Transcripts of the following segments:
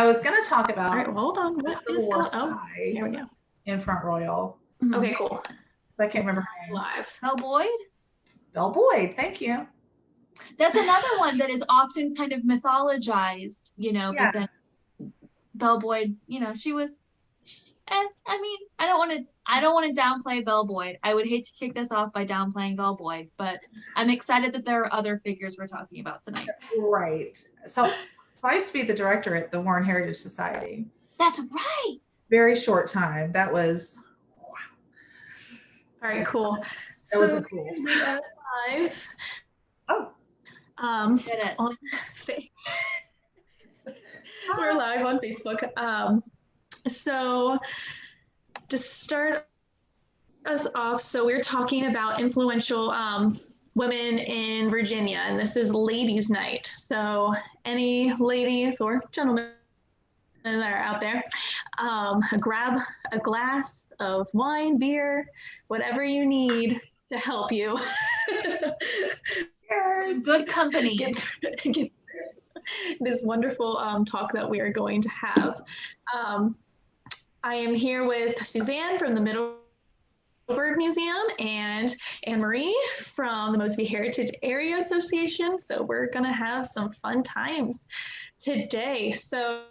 I was going to talk All right, about well, hold on. the What Civil is War going? Oh, spy here we go. in Front Royal. Okay, cool. I can't remember her name. Live. Belle Boyd? Belle Boyd, thank you. That's another one that is often kind of mythologized, Yeah. but then Belle Boyd, she was, I mean, I don't want to downplay Belle Boyd. I would hate to kick this off by downplaying Belle Boyd, but I'm excited that there are other figures we're talking about tonight. Right. So I used to be the director at the Warren Heritage Society. That's right. Very short time. That was, wow. All right, cool. That was cool. We are live. Oh. On We're live on Facebook. So to start us off, so we're talking about influential women in Virginia, and this is ladies' night. So any ladies or gentlemen that are out there, grab a glass of wine, beer, whatever you need to help you. Good company. Get this wonderful talk that we are going to have. I am here with Suzanne from the Middleburg Museum and Anne-Marie from the Mosby Heritage Area Association. So we're gonna have some fun times today. So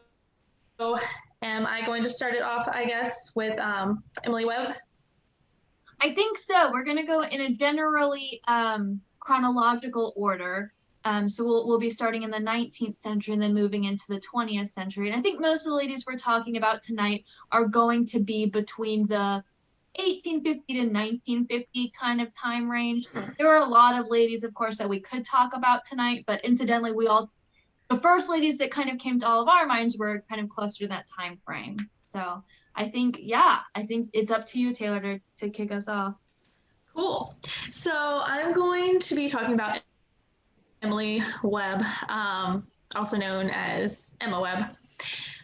am I going to start it off, I guess, with Emily Webb? I think so. We're gonna go in a generally chronological order. So we'll be starting in the 19th century and then moving into the 20th century. And I think most of the ladies we're talking about tonight are going to be between the 1850 to 1950 kind of time range. There are a lot of ladies, of course, that we could talk about tonight, but incidentally, the first ladies that kind of came to all of our minds were kind of closer to that time frame. So I think it's up to you, Taylor, to kick us off. Cool. So I'm going to be talking about Emily Webb, also known as Emma Webb.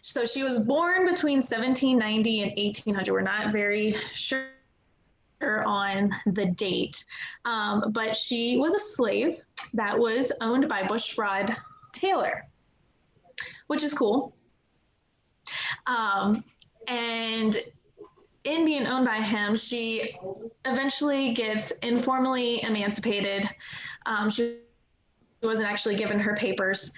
So she was born between 1790 and 1800. We're not very sure on the date, but she was a slave that was owned by Bushrod Taylor, which is cool. And in being owned by him, she eventually gets informally emancipated. She wasn't actually given her papers,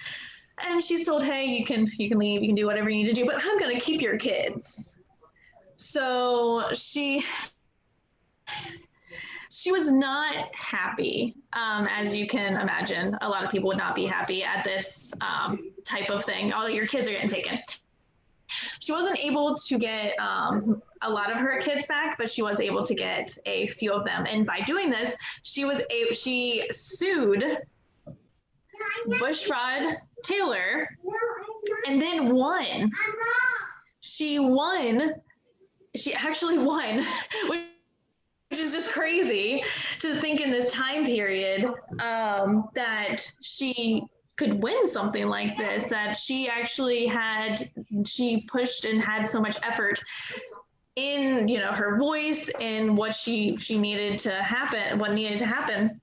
and she's told, hey, you can leave, you can do whatever you need to do, but I'm going to keep your kids. So she was not happy, as you can imagine. A lot of people would not be happy at this type of thing. Oh, your kids are getting taken. She wasn't able to get a lot of her kids back, but she was able to get a few of them. And by doing this, she sued Bushrod Taylor and then won. She actually won, which is just crazy to think in this time period that she could win something like this, that she pushed and had so much effort in, her voice and what she needed to happen, what needed to happen.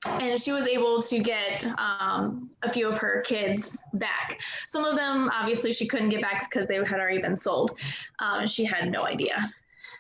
And she was able to get a few of her kids back. Some of them, obviously, she couldn't get back because they had already been sold. She had no idea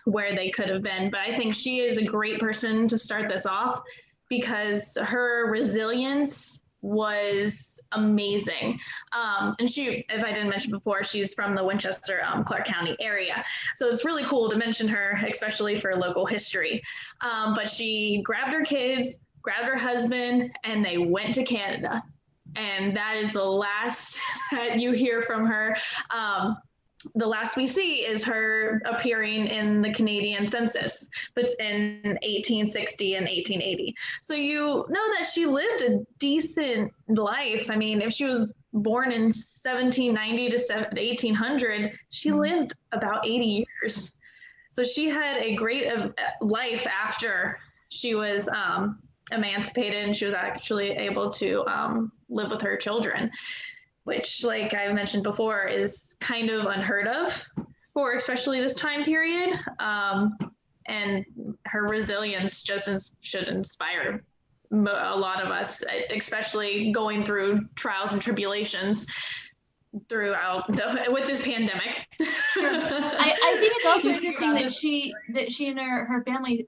where they could have been. But I think she is a great person to start this off because her resilience was amazing. And she, if I didn't mention before, she's from the Winchester, Clark County area. So it's really cool to mention her, especially for local history. But she grabbed her kids, grabbed her husband, and they went to Canada. And that is the last that you hear from her. The last we see is her appearing in the Canadian census, but in 1860 and 1880. So you know that she lived a decent life. I mean, if she was born in 1790 to 1800, she lived about 80 years. So she had a great life after she was emancipated, and she was actually able to live with her children, which, like I mentioned before, is kind of unheard of for especially this time period. And her resilience just should inspire a lot of us, especially going through trials and tribulations. throughout with this pandemic. I think it's also You think interesting about that she and her family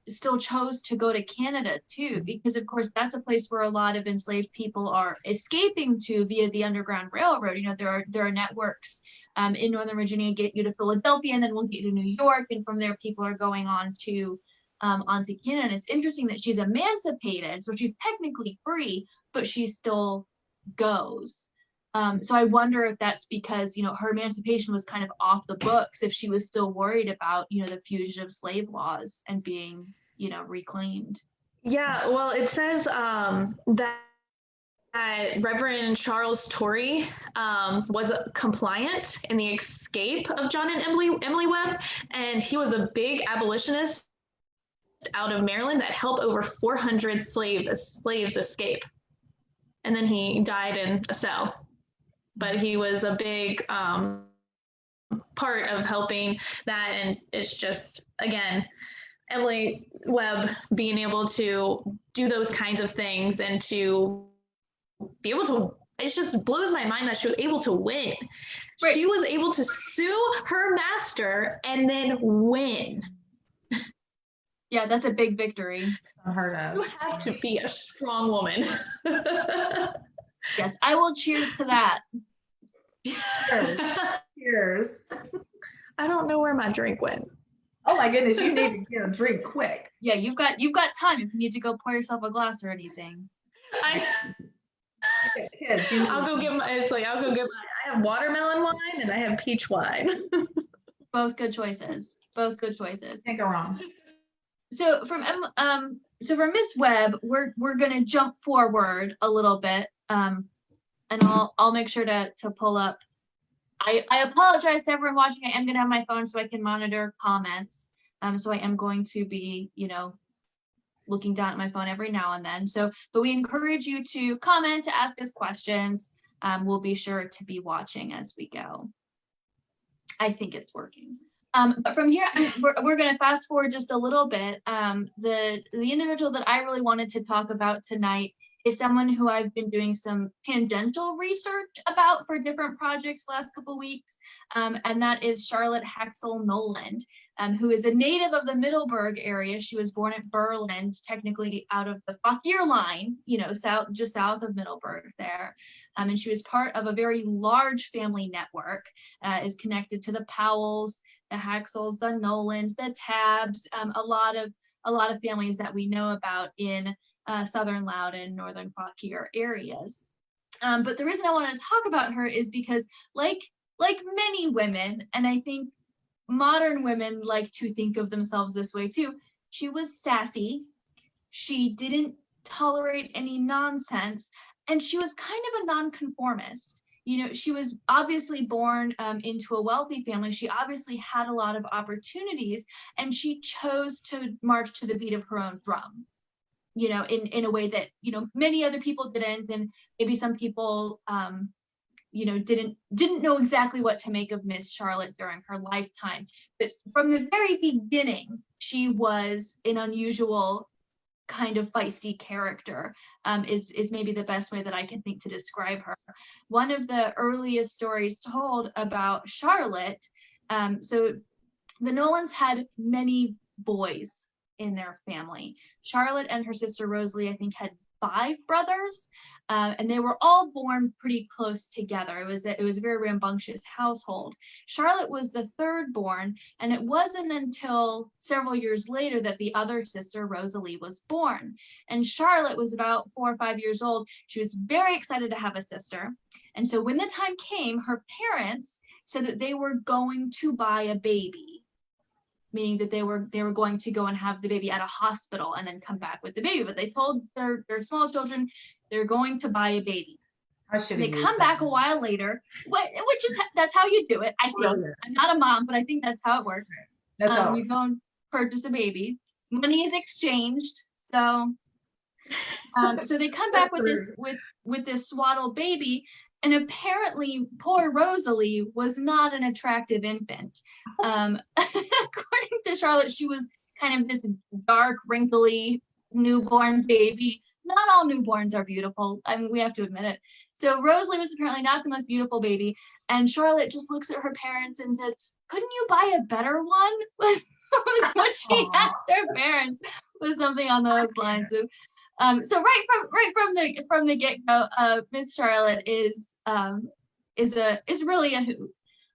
still chose to go to Canada too, because of course that's a place where a lot of enslaved people are escaping to via the Underground Railroad. You know, there are networks in Northern Virginia get you to Philadelphia, and then we'll get you to New York, and from there people are going on to onto Canada. And it's interesting that she's emancipated, so she's technically free, but she still goes. So I wonder if that's because, you know, her emancipation was kind of off the books, if she was still worried about, you know, the fugitive slave laws and being, you know, reclaimed. Yeah, well, it says that Reverend Charles Torrey was compliant in the escape of John and Emily Webb, and he was a big abolitionist out of Maryland that helped over 400 slaves escape. And then he died in a cell. But he was a big part of helping that. And it's just, again, Emily Webb being able to do those kinds of things and to be able to, it just blows my mind that she was able to win. Right. She was able to sue her master and then win. Yeah, that's a big victory. Unheard of. You have to be a strong woman. Yes, I will cheers to that. Cheers. Cheers. I don't know where my drink went. Oh my goodness, you need to get a drink quick. Yeah, you've got time if you need to go pour yourself a glass or anything. Kids, I'll go get my. I have watermelon wine and I have peach wine. Both good choices. Both good choices. Can't go wrong. So from Miss Webb, we're gonna jump forward a little bit. And I'll make sure to pull up. I apologize to everyone watching. I am gonna have my phone so I can monitor comments. So I am going to be, you know, looking down at my phone every now and then. So, but we encourage you to comment, to ask us questions. We'll be sure to be watching as we go. I think it's working. But from here, we're going to fast forward just a little bit. The individual that I really wanted to talk about tonight is someone who I've been doing some tangential research about for different projects last couple weeks, and that is Charlotte Haxel Noland, who is a native of the Middleburg area. She was born at Burland, technically out of the Fauquier line, you know, just south of Middleburg there. And she was part of a very large family network, is connected to the Powells, the Haxels, the Nolands, the Tabbs, a lot of families that we know about in Southern Loudoun, Northern Fauquier areas. But the reason I want to talk about her is because like many women, and I think modern women like to think of themselves this way too, she was sassy, she didn't tolerate any nonsense, and she was kind of a nonconformist. You know, she was obviously born into a wealthy family. She obviously had a lot of opportunities, and she chose to march to the beat of her own drum, you know, in a way that, you know, many other people didn't, and maybe some people, you know, didn't know exactly what to make of Miss Charlotte during her lifetime. But from the very beginning, she was an unusual kind of feisty character, is maybe the best way that I can think to describe her. One of the earliest stories told about Charlotte, so the Nolans had many boys in their family. Charlotte and her sister Rosalie, I think, had 5 brothers, and they were all born pretty close together. It was a very rambunctious household. Charlotte was the 3rd born, and it wasn't until several years later that the other sister, Rosalie, was born. And Charlotte was about 4 or 5 years old. She was very excited to have a sister. And so when the time came, her parents said that they were going to buy a baby, meaning that they were going to go and have the baby at a hospital and then come back with the baby. But they told their small children they're going to buy a baby. They come back a while later, which is, that's how you do it. I think. I'm not a mom, but I think that's how it works. That's how you go and purchase a baby. Money is exchanged. So so they come back with this swaddled baby. And apparently, poor Rosalie was not an attractive infant. According to Charlotte, she was kind of this dark, wrinkly newborn baby not all newborns are beautiful. I mean, we have to admit it. So Rosalie was apparently not the most beautiful baby. And Charlotte just looks at her parents and says, couldn't you buy a better one? Was what she asked her parents, was something on those lines. So right from the get-go, Miss Charlotte is really a hoot.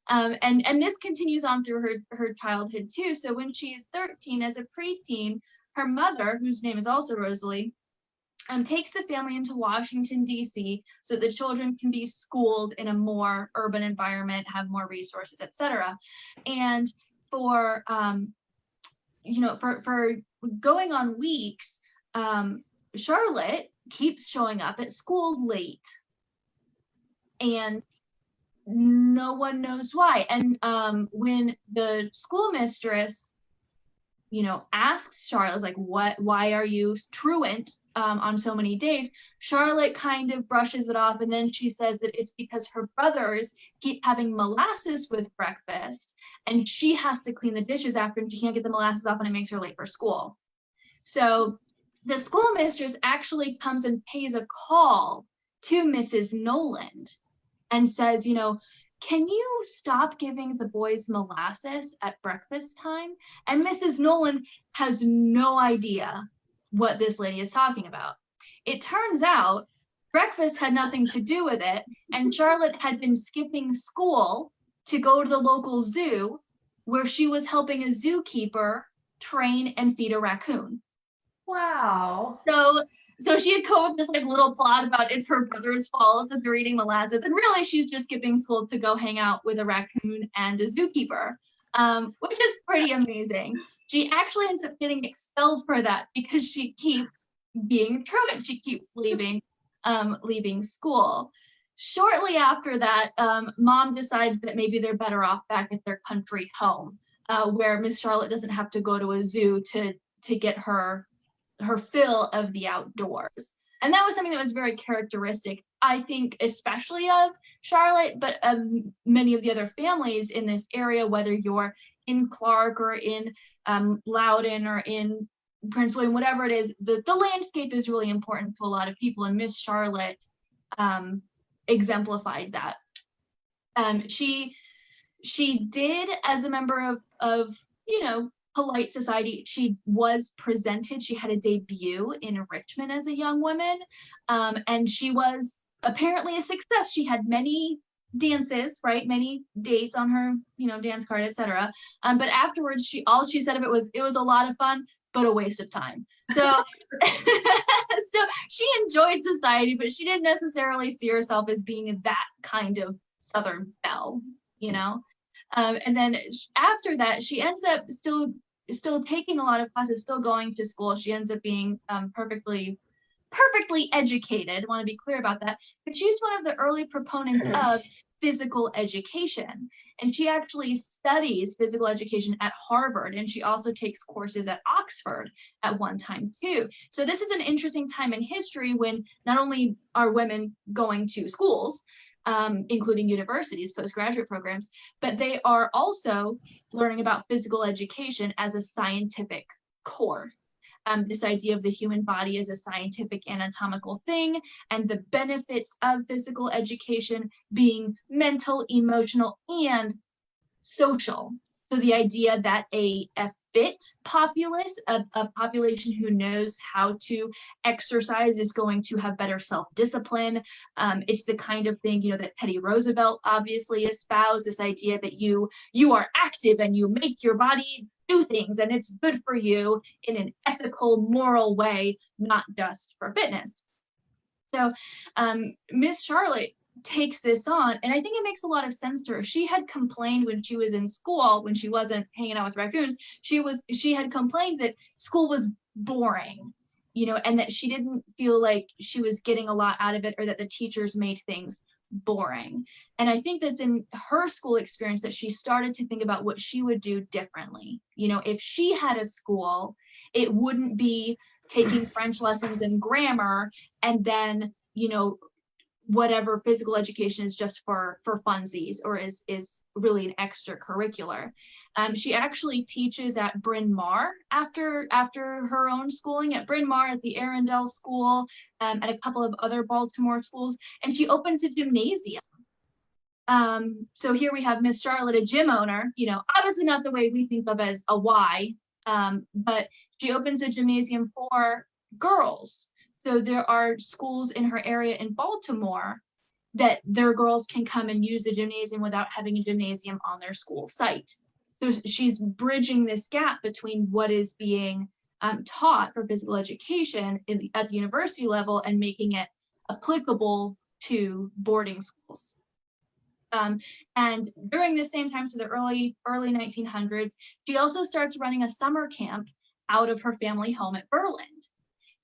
And this continues on through her childhood too. So when she's 13, as a preteen, her mother, whose name is also Rosalie, takes the family into Washington, D.C. so that the children can be schooled in a more urban environment, have more resources, etc. And for for going on weeks, Charlotte keeps showing up at school late, and no one knows why. And when the school mistress, asks Charlotte, like, why are you truant on so many days? Charlotte kind of brushes it off, and then she says that it's because her brothers keep having molasses with breakfast, and she has to clean the dishes after, and she can't get the molasses off, and it makes her late for school. So the school mistress actually comes and pays a call to Mrs. Noland and says, can you stop giving the boys molasses at breakfast time? And Mrs. Noland has no idea what this lady is talking about. It turns out breakfast had nothing to do with it, and Charlotte had been skipping school to go to the local zoo, where she was helping a zookeeper train and feed a raccoon. Wow. So she had come up with this little plot about it's her brother's fault that they're eating molasses, and really she's just skipping school to go hang out with a raccoon and a zookeeper, which is pretty amazing. She actually ends up getting expelled for that because she keeps being truant. She keeps leaving school. Shortly after that, Mom decides that maybe they're better off back at their country home, where Miss Charlotte doesn't have to go to a zoo to get her fill of the outdoors. And that was something that was very characteristic, I think, especially of Charlotte, but of many of the other families in this area, whether you're in Clark or in Loudoun or in Prince William, whatever it is, the landscape is really important to a lot of people, and Miss Charlotte exemplified that. She did, as a member of polite society, she was presented, she had a debut in Richmond as a young woman, and she was apparently a success. She had many dances, right? Many dates on her, dance card, etc. But afterwards, she said of it was a lot of fun, but a waste of time. So, so she enjoyed society, but she didn't necessarily see herself as being that kind of Southern belle, And then after that, she ends up still taking a lot of classes, still going to school. She ends up being perfectly educated. I want to be clear about that. But she's one of the early proponents of physical education. And she actually studies physical education at Harvard. And she also takes courses at Oxford at one time too. So this is an interesting time in history when not only are women going to schools, including universities, postgraduate programs, but they are also learning about physical education as a scientific course. This idea of the human body as a scientific anatomical thing, and the benefits of physical education being mental, emotional, and social. So the idea that a fit populace, a population who knows how to exercise, is going to have better self-discipline. It's the kind of thing, that Teddy Roosevelt obviously espoused, this idea that you are active and you make your body do things, and it's good for you in an ethical, moral way, not just for fitness. So Miss Charlotte takes this on, and I think it makes a lot of sense to her. She had complained when she was in school, when she wasn't hanging out with raccoons, she had complained that school was boring, and that she didn't feel like she was getting a lot out of it, or that the teachers made things boring. And I think that's in her school experience that she started to think about what she would do differently. If she had a school, it wouldn't be taking French lessons and grammar and then, whatever physical education is just for funsies or is really an extracurricular. She actually teaches at Bryn Mawr after her own schooling at Bryn Mawr, at the Arundel School, at a couple of other Baltimore schools, and she opens a gymnasium. So here we have Miss Charlotte, a gym owner, obviously not the way we think of as a Y, but she opens a gymnasium for girls. So there are schools in her area in Baltimore that their girls can come and use the gymnasium without having a gymnasium on their school site. So she's bridging this gap between what is being taught for physical education at the university level and making it applicable to boarding schools. And during the same time, to the early 1900s, she also starts running a summer camp out of her family home at Burland.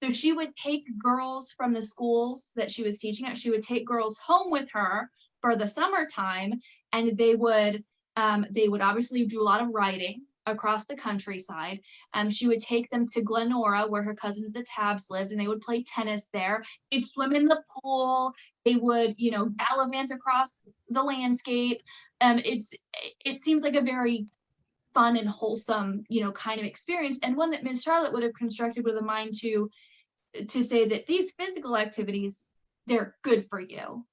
So she would take girls from the schools that she was teaching at, she would take girls home with her for the summertime, and they would obviously do a lot of riding across the countryside. She would take them to Glenora, where her cousins the Tabbs lived, and they would play tennis there. They'd swim in the pool. They would, gallivant across the landscape. It seems like a very fun and wholesome, kind of experience, and one that Miss Charlotte would have constructed with a mind to say that these physical activities, they're good for you,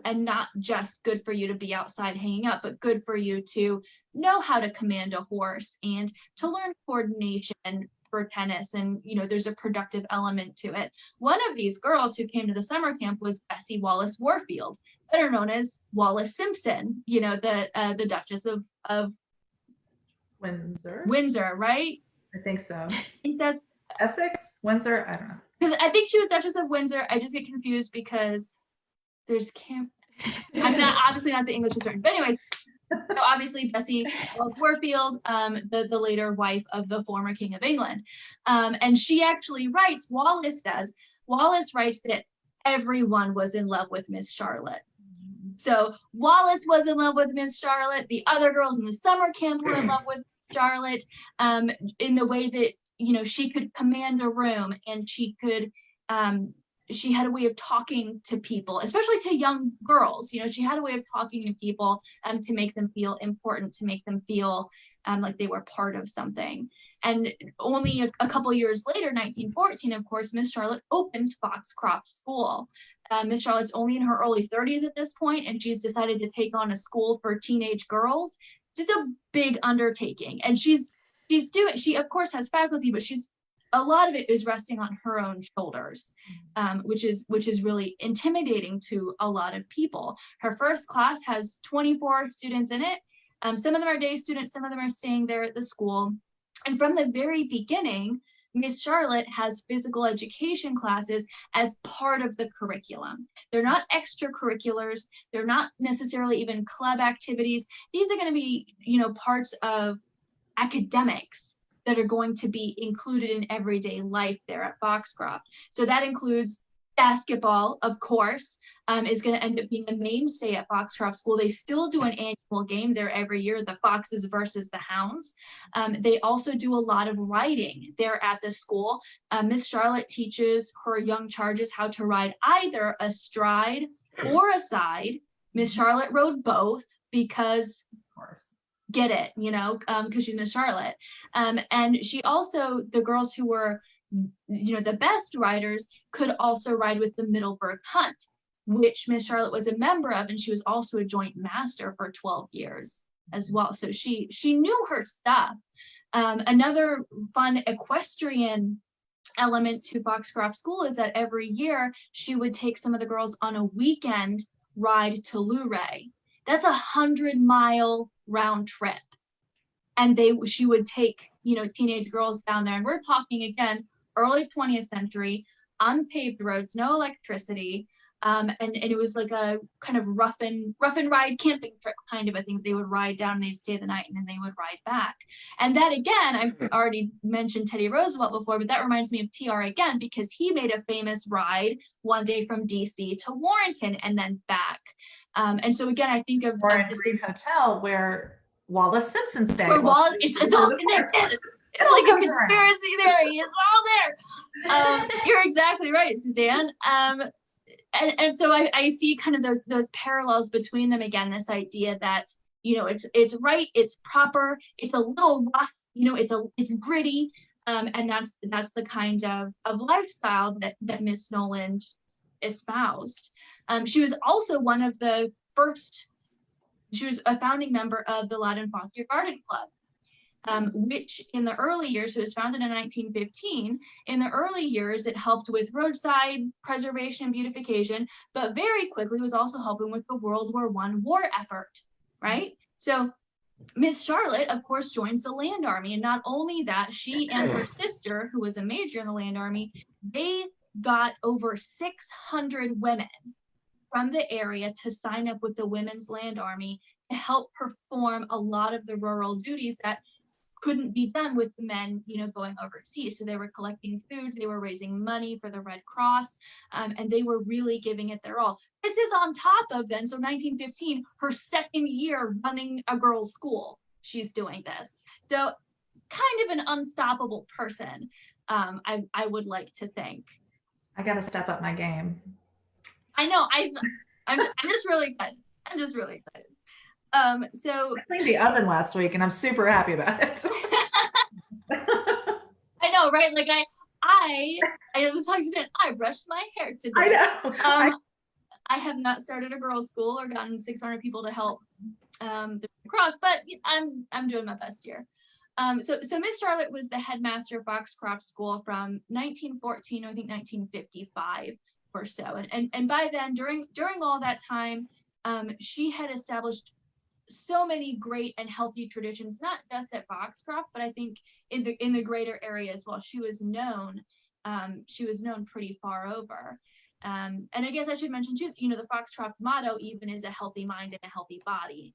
and not just good for you to be outside hanging out, but good for you to know how to command a horse and to learn coordination for tennis. And, there's a productive element to it. One of these girls who came to the summer camp was Bessie Wallace Warfield, better known as Wallis Simpson, the Duchess of Windsor, right? I think so. I think that's Essex, Windsor, I don't know. Because I think she was Duchess of Windsor. I just get confused because there's I'm obviously not the English historian, but anyways, so obviously Bessie Wallace Warfield, the later wife of the former King of England, and she actually writes. Wallace writes that everyone was in love with Miss Charlotte. So Wallace was in love with Miss Charlotte. The other girls in the summer camp were in love with Charlotte, in the way that she could command a room, and she had a way of talking to people, especially to young girls. She had a way of talking to people to make them feel important, to make them feel like they were part of something. And only a couple years later, 1914, of course, Miss Charlotte opens Foxcroft School. Miss Charlotte's only in her early 30s at this point, and she's decided to take on a school for teenage girls. Just a big undertaking. And she of course has faculty, but a lot of it is resting on her own shoulders, which is really intimidating to a lot of people. Her first class has 24 students in it. Some of them are day students, some of them are staying there at the school. And from the very beginning, Miss Charlotte has physical education classes as part of the curriculum. They're not extracurriculars. They're not necessarily even club activities. These are going to be, parts of academics that are going to be included in everyday life there at Foxcroft. So that includes basketball, of course, is going to end up being a mainstay at Foxcroft School. They still do an annual game there every year, the Foxes versus the Hounds. They also do a lot of riding there at the school. Miss Charlotte teaches her young charges how to ride either astride or aside. Miss Charlotte rode both because, of course, get it, because she's Miss Charlotte. And she also, the girls who were, the best riders could also ride with the Middleburg Hunt, which Miss Charlotte was a member of, and she was also a joint master for 12 years as well. So she knew her stuff. Another fun equestrian element to Foxcroft School is that every year she would take some of the girls on a weekend ride to Luray. That's 100-mile round trip, and she would take teenage girls down there, and we're talking again early 20th century, unpaved roads, no electricity, and it was like a kind of rough and ride camping trip kind of a thing. They would ride down, and they'd stay the night, and then they would ride back. And that, again, I've already mentioned Teddy Roosevelt before, but that reminds me of TR again, because he made a famous ride one day from DC to Warrenton and then back. And so again, I think of this Green Hotel where Wallis Simpson stayed. It's all connected. It's like a conspiracy theory. It's all there. You're exactly right, Suzanne. and so I see kind of those parallels between them again, this idea that, you know, it's right, it's proper, it's a little rough, you know, it's gritty, and that's the kind of lifestyle that Miss Noland espoused. She was also one of the first, she was a founding member of the Loudon Fauquier Garden Club, which in the early years, it was founded in 1915. In the early years, it helped with roadside preservation and beautification, but very quickly was also helping with the World War I war effort, right? So Miss Charlotte, of course, joins the Land Army. And not only that, she and her sister, who was a major in the Land Army, they got over 600 women from the area to sign up with the Women's Land Army to help perform a lot of the rural duties that couldn't be done with the men, you know, going overseas. So they were collecting food, they were raising money for the Red Cross, and they were really giving it their all. This is on top of then, so 1915, her second year running a girls' school, she's doing this. So kind of an unstoppable person, I would like to think. I got to step up my game. I know, I'm just really excited. I'm just really excited. So I cleaned the oven last week and I'm super happy about it. I know, right? Like I was talking to I brushed my hair today. I know. I have not started a girls' school or gotten 600 people to help the Red Cross, but I'm doing my best here. So Miss Charlotte was the headmaster of Foxcroft School from 1914 to I think 1955 or so, and by then, during all that time, she had established so many great and healthy traditions, not just at Foxcroft, but I think in the greater area as well. She was known pretty far over. And I guess I should mention too, you know, the Foxcroft motto even is a healthy mind and a healthy body,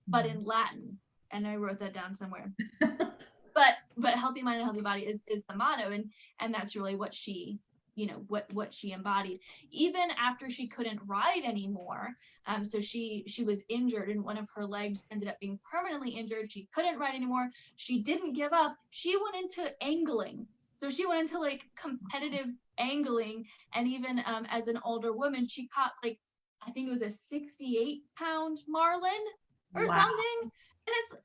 but in Latin. And I wrote that down somewhere. but a healthy mind and a healthy body is the motto, and that's really what she, you know, what she embodied. Even after she couldn't ride anymore, so she was injured and one of her legs ended up being permanently injured. She couldn't ride anymore. She didn't give up. She went into angling. So she went into like competitive angling, and even as an older woman, she caught like, I think it was a 68-pound marlin or something. And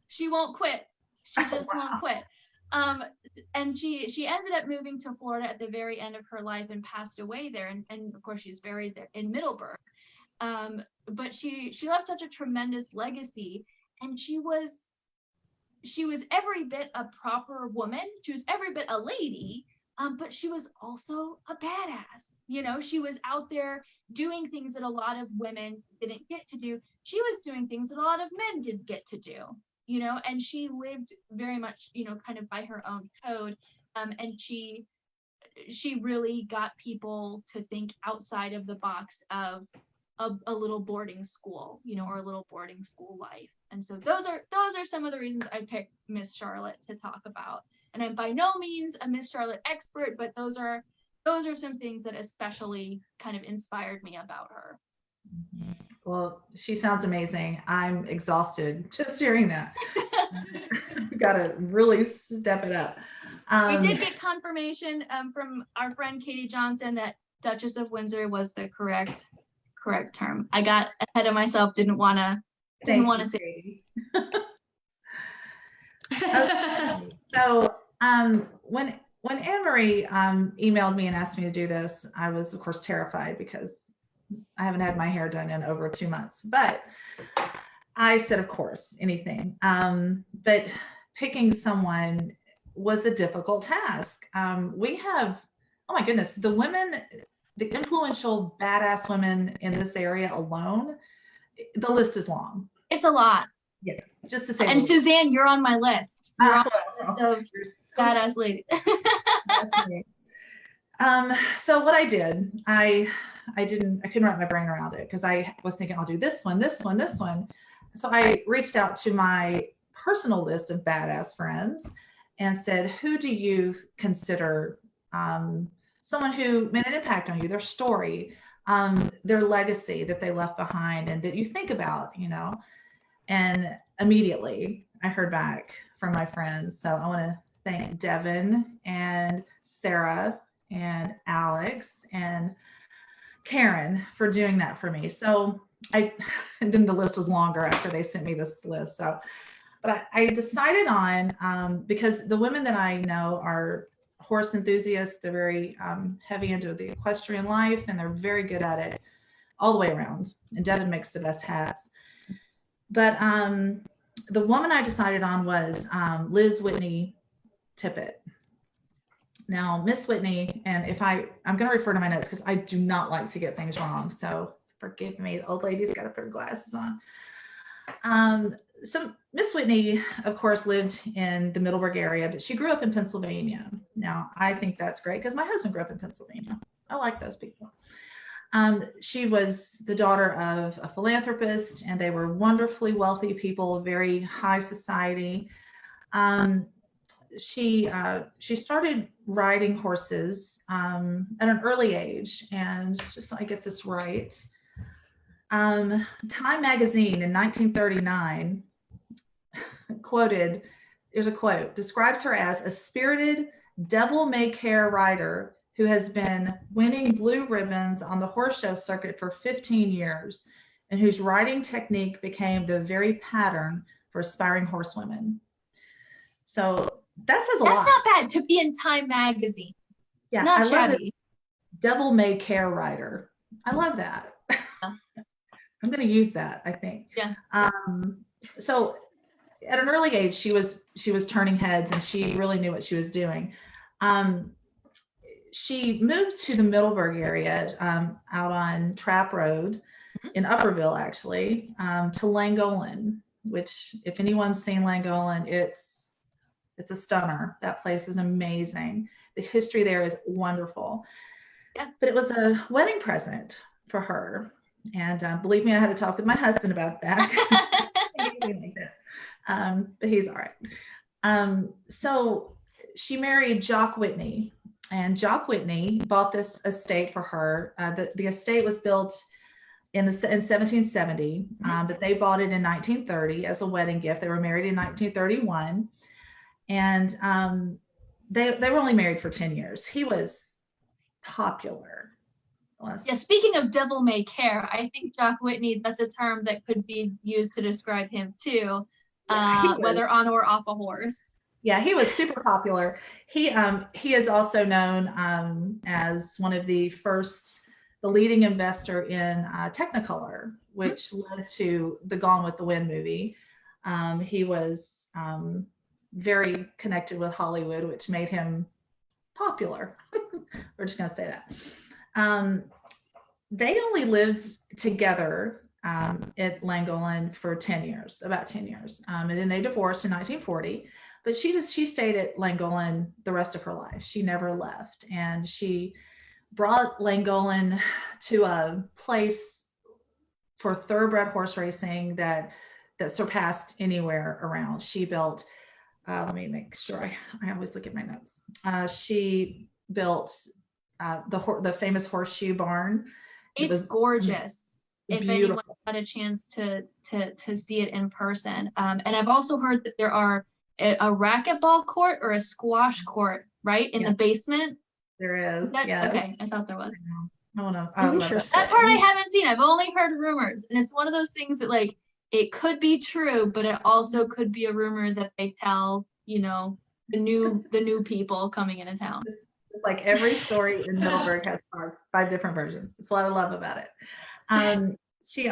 she won't quit. She just won't quit. And she ended up moving to Florida at the very end of her life and passed away there. And of course she's buried there in Middleburg. But she left such a tremendous legacy, and she was every bit a proper woman. She was every bit a lady, but she was also a badass. You know, she was out there doing things that a lot of women didn't get to do. She was doing things that a lot of men didn't get to do. You know, and she lived very much, you know, kind of by her own code. And she really got people to think outside of the box of a little boarding school, you know, or a little boarding school life. And so those are some of the reasons I picked Miss Charlotte to talk about. And I'm by no means a Miss Charlotte expert, but those are some things that especially kind of inspired me about her. Well, she sounds amazing. I'm exhausted just hearing that. We've got to really step it up. We did get confirmation from our friend Katie Johnson that Duchess of Windsor was the correct term. I got ahead of myself. Didn't want to say. Okay. So when Anne-Marie emailed me and asked me to do this, I was of course terrified because I haven't had my hair done in over 2 months, but I said, of course, anything. But picking someone was a difficult task. We have, oh my goodness, the influential badass women in this area alone, the list is long. It's a lot. Yeah, just to say. And Suzanne, you're on my list. You're on the list of badass ladies. That's me. So what I did, I couldn't wrap my brain around it because I was thinking I'll do this one. So I reached out to my personal list of badass friends and said, who do you consider someone who made an impact on you, their story, their legacy that they left behind and that you think about, you know? And immediately I heard back from my friends. So I want to thank Devin and Sarah and Alex and Karen for doing that for me. So and then the list was longer after they sent me this list. So, but I decided on, because the women that I know are horse enthusiasts. They're very heavy into the equestrian life, and they're very good at it all the way around. And Devin makes the best hats. But the woman I decided on was Liz Whitney Tippett. Now, Miss Whitney, and I'm going to refer to my notes because I do not like to get things wrong. So forgive me. The old lady's got to put her glasses on. So Miss Whitney, of course, lived in the Middleburg area, but she grew up in Pennsylvania. Now, I think that's great because my husband grew up in Pennsylvania. I like those people. She was the daughter of a philanthropist, and they were wonderfully wealthy people, very high society. She started riding horses at an early age, and just so I get this right, Time magazine in 1939 there's a quote, describes her as a spirited, devil-may-care rider who has been winning blue ribbons on the horse show circuit for 15 years, and whose riding technique became the very pattern for aspiring horsewomen. So that says a lot. That's not bad to be in Time magazine. Yeah, not I love it. shabby. Devil-may-care rider. I love that. Yeah. I'm going to use that, I think. Yeah. So at an early age, she was turning heads, and she really knew what she was doing. She moved to the Middleburg area, out on Trapp Road in Upperville, actually, to Llangollen, which, if anyone's seen Llangollen, it's a stunner. That place is amazing. The history there is wonderful. Yeah. But it was a wedding present for her. And believe me, I had to talk with my husband about that. But he's all right. So she married Jock Whitney, and Jock Whitney bought this estate for her. The estate was built in 1770, but they bought it in 1930 as a wedding gift. They were married in 1931, and they were only married for 10 years. He was popular. Yeah, speaking of devil may care, I think Jock Whitney, that's a term that could be used to describe him too, whether on or off a horse. Yeah, he was super popular. He is also known as one of the leading investor in Technicolor, which led to the Gone with the Wind movie. He was very connected with Hollywood, which made him popular. We're just going to say that. They only lived together at Llangollen for 10 years, about 10 years. And then they divorced in 1940. But she stayed at Llangollen the rest of her life. She never left. And she brought Llangollen to a place for thoroughbred horse racing that surpassed anywhere around. She built, let me make sure I always look at my notes. She built the famous Horseshoe Barn. It was gorgeous. Beautiful. If anyone had a chance to see it in person. And I've also heard that there are a racquetball court or a squash court, right, in the basement. There is. Yeah. Okay, I thought there was. I don't know. That part I haven't seen. I've only heard rumors, and it's one of those things that, like, it could be true, but it also could be a rumor that they tell, the new people coming into town. It's like every story in Middleburg has five different versions. That's what I love about it. She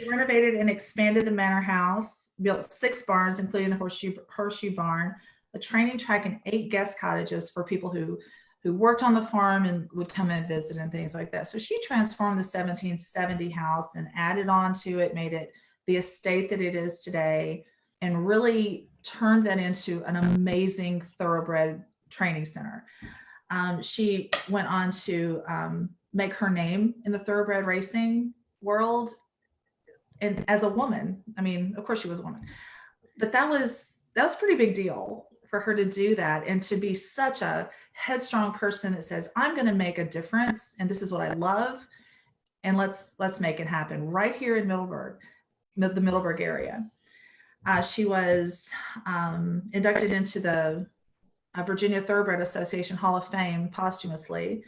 renovated and expanded the manor house, built 6 barns, including the horseshoe barn, a training track, and 8 guest cottages for people who worked on the farm and would come and visit and things like that. So she transformed the 1770 house and added on to it, made it the estate that it is today, and really turned that into an amazing thoroughbred training center. She went on to make her name in the thoroughbred racing world, and as a woman. I mean, of course she was a woman, but that was a pretty big deal for her to do that, and to be such a headstrong person that says, I'm going to make a difference, and this is what I love, and let's make it happen right here in Middleburg, the Middleburg area. She was inducted into the Virginia Thoroughbred Association Hall of Fame posthumously.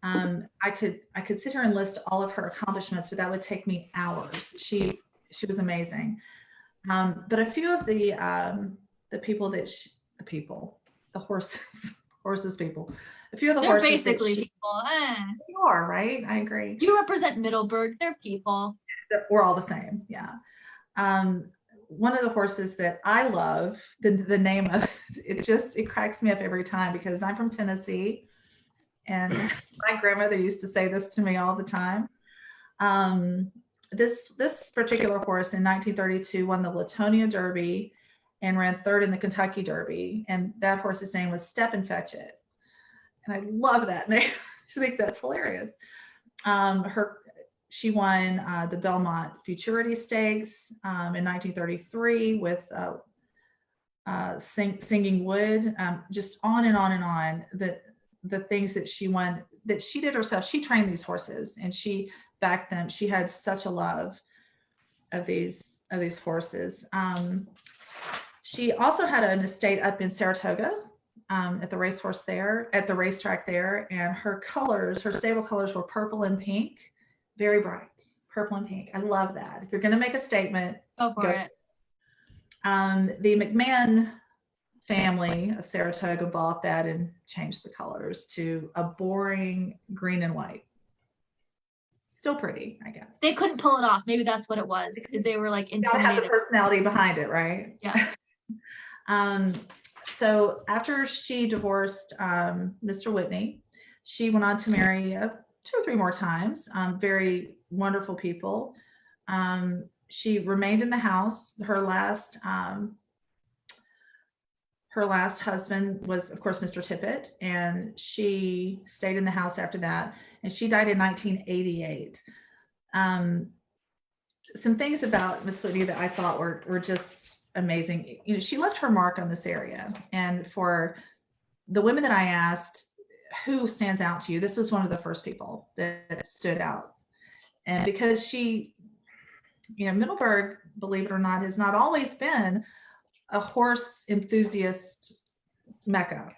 I could sit here and list all of her accomplishments, but that would take me hours. She was amazing. But a few of the people that the horses, horses people, a few of the They're horses basically people. they are, right? I agree. You represent Middleburg. They're people. We're all the same. Yeah. One of the horses that I love, the name of it cracks me up every time because I'm from Tennessee, and my grandmother used to say this to me all the time. This particular horse in 1932 won the Latonia Derby and ran third in the Kentucky Derby, and that horse's name was Step and Fetch It, and I love that name. I think that's hilarious. She won the Belmont Futurity Stakes in 1933 with Singing Wood, just on and on and on. The things that she won, that she did herself. She trained these horses and she backed them. She had such a love of these horses. She also had an estate up in Saratoga at the racetrack there, and her stable colors were purple and pink, very bright, purple and pink. I love that. If you're going to make a statement, Go for it. The McMahon family of Saratoga bought that and changed the colors to a boring green and white. Still pretty, I guess. They couldn't pull it off. Maybe that's what it was, because they were like You gotta have the intimidated. personality behind it, right? Yeah. So after she divorced Mr. Whitney, she went on to marry 2 or 3 more times. Very wonderful people. She remained in the house. Her last husband was, of course, Mr. Tippett, and she stayed in the house after that, and she died in 1988. Some things about Miss Whitney that I thought were just amazing. You know, she left her mark on this area, and for the women that I asked, who stands out to you? This was one of the first people that stood out. And because she, you know, Middleburg, believe it or not, has not always been a horse enthusiast mecca,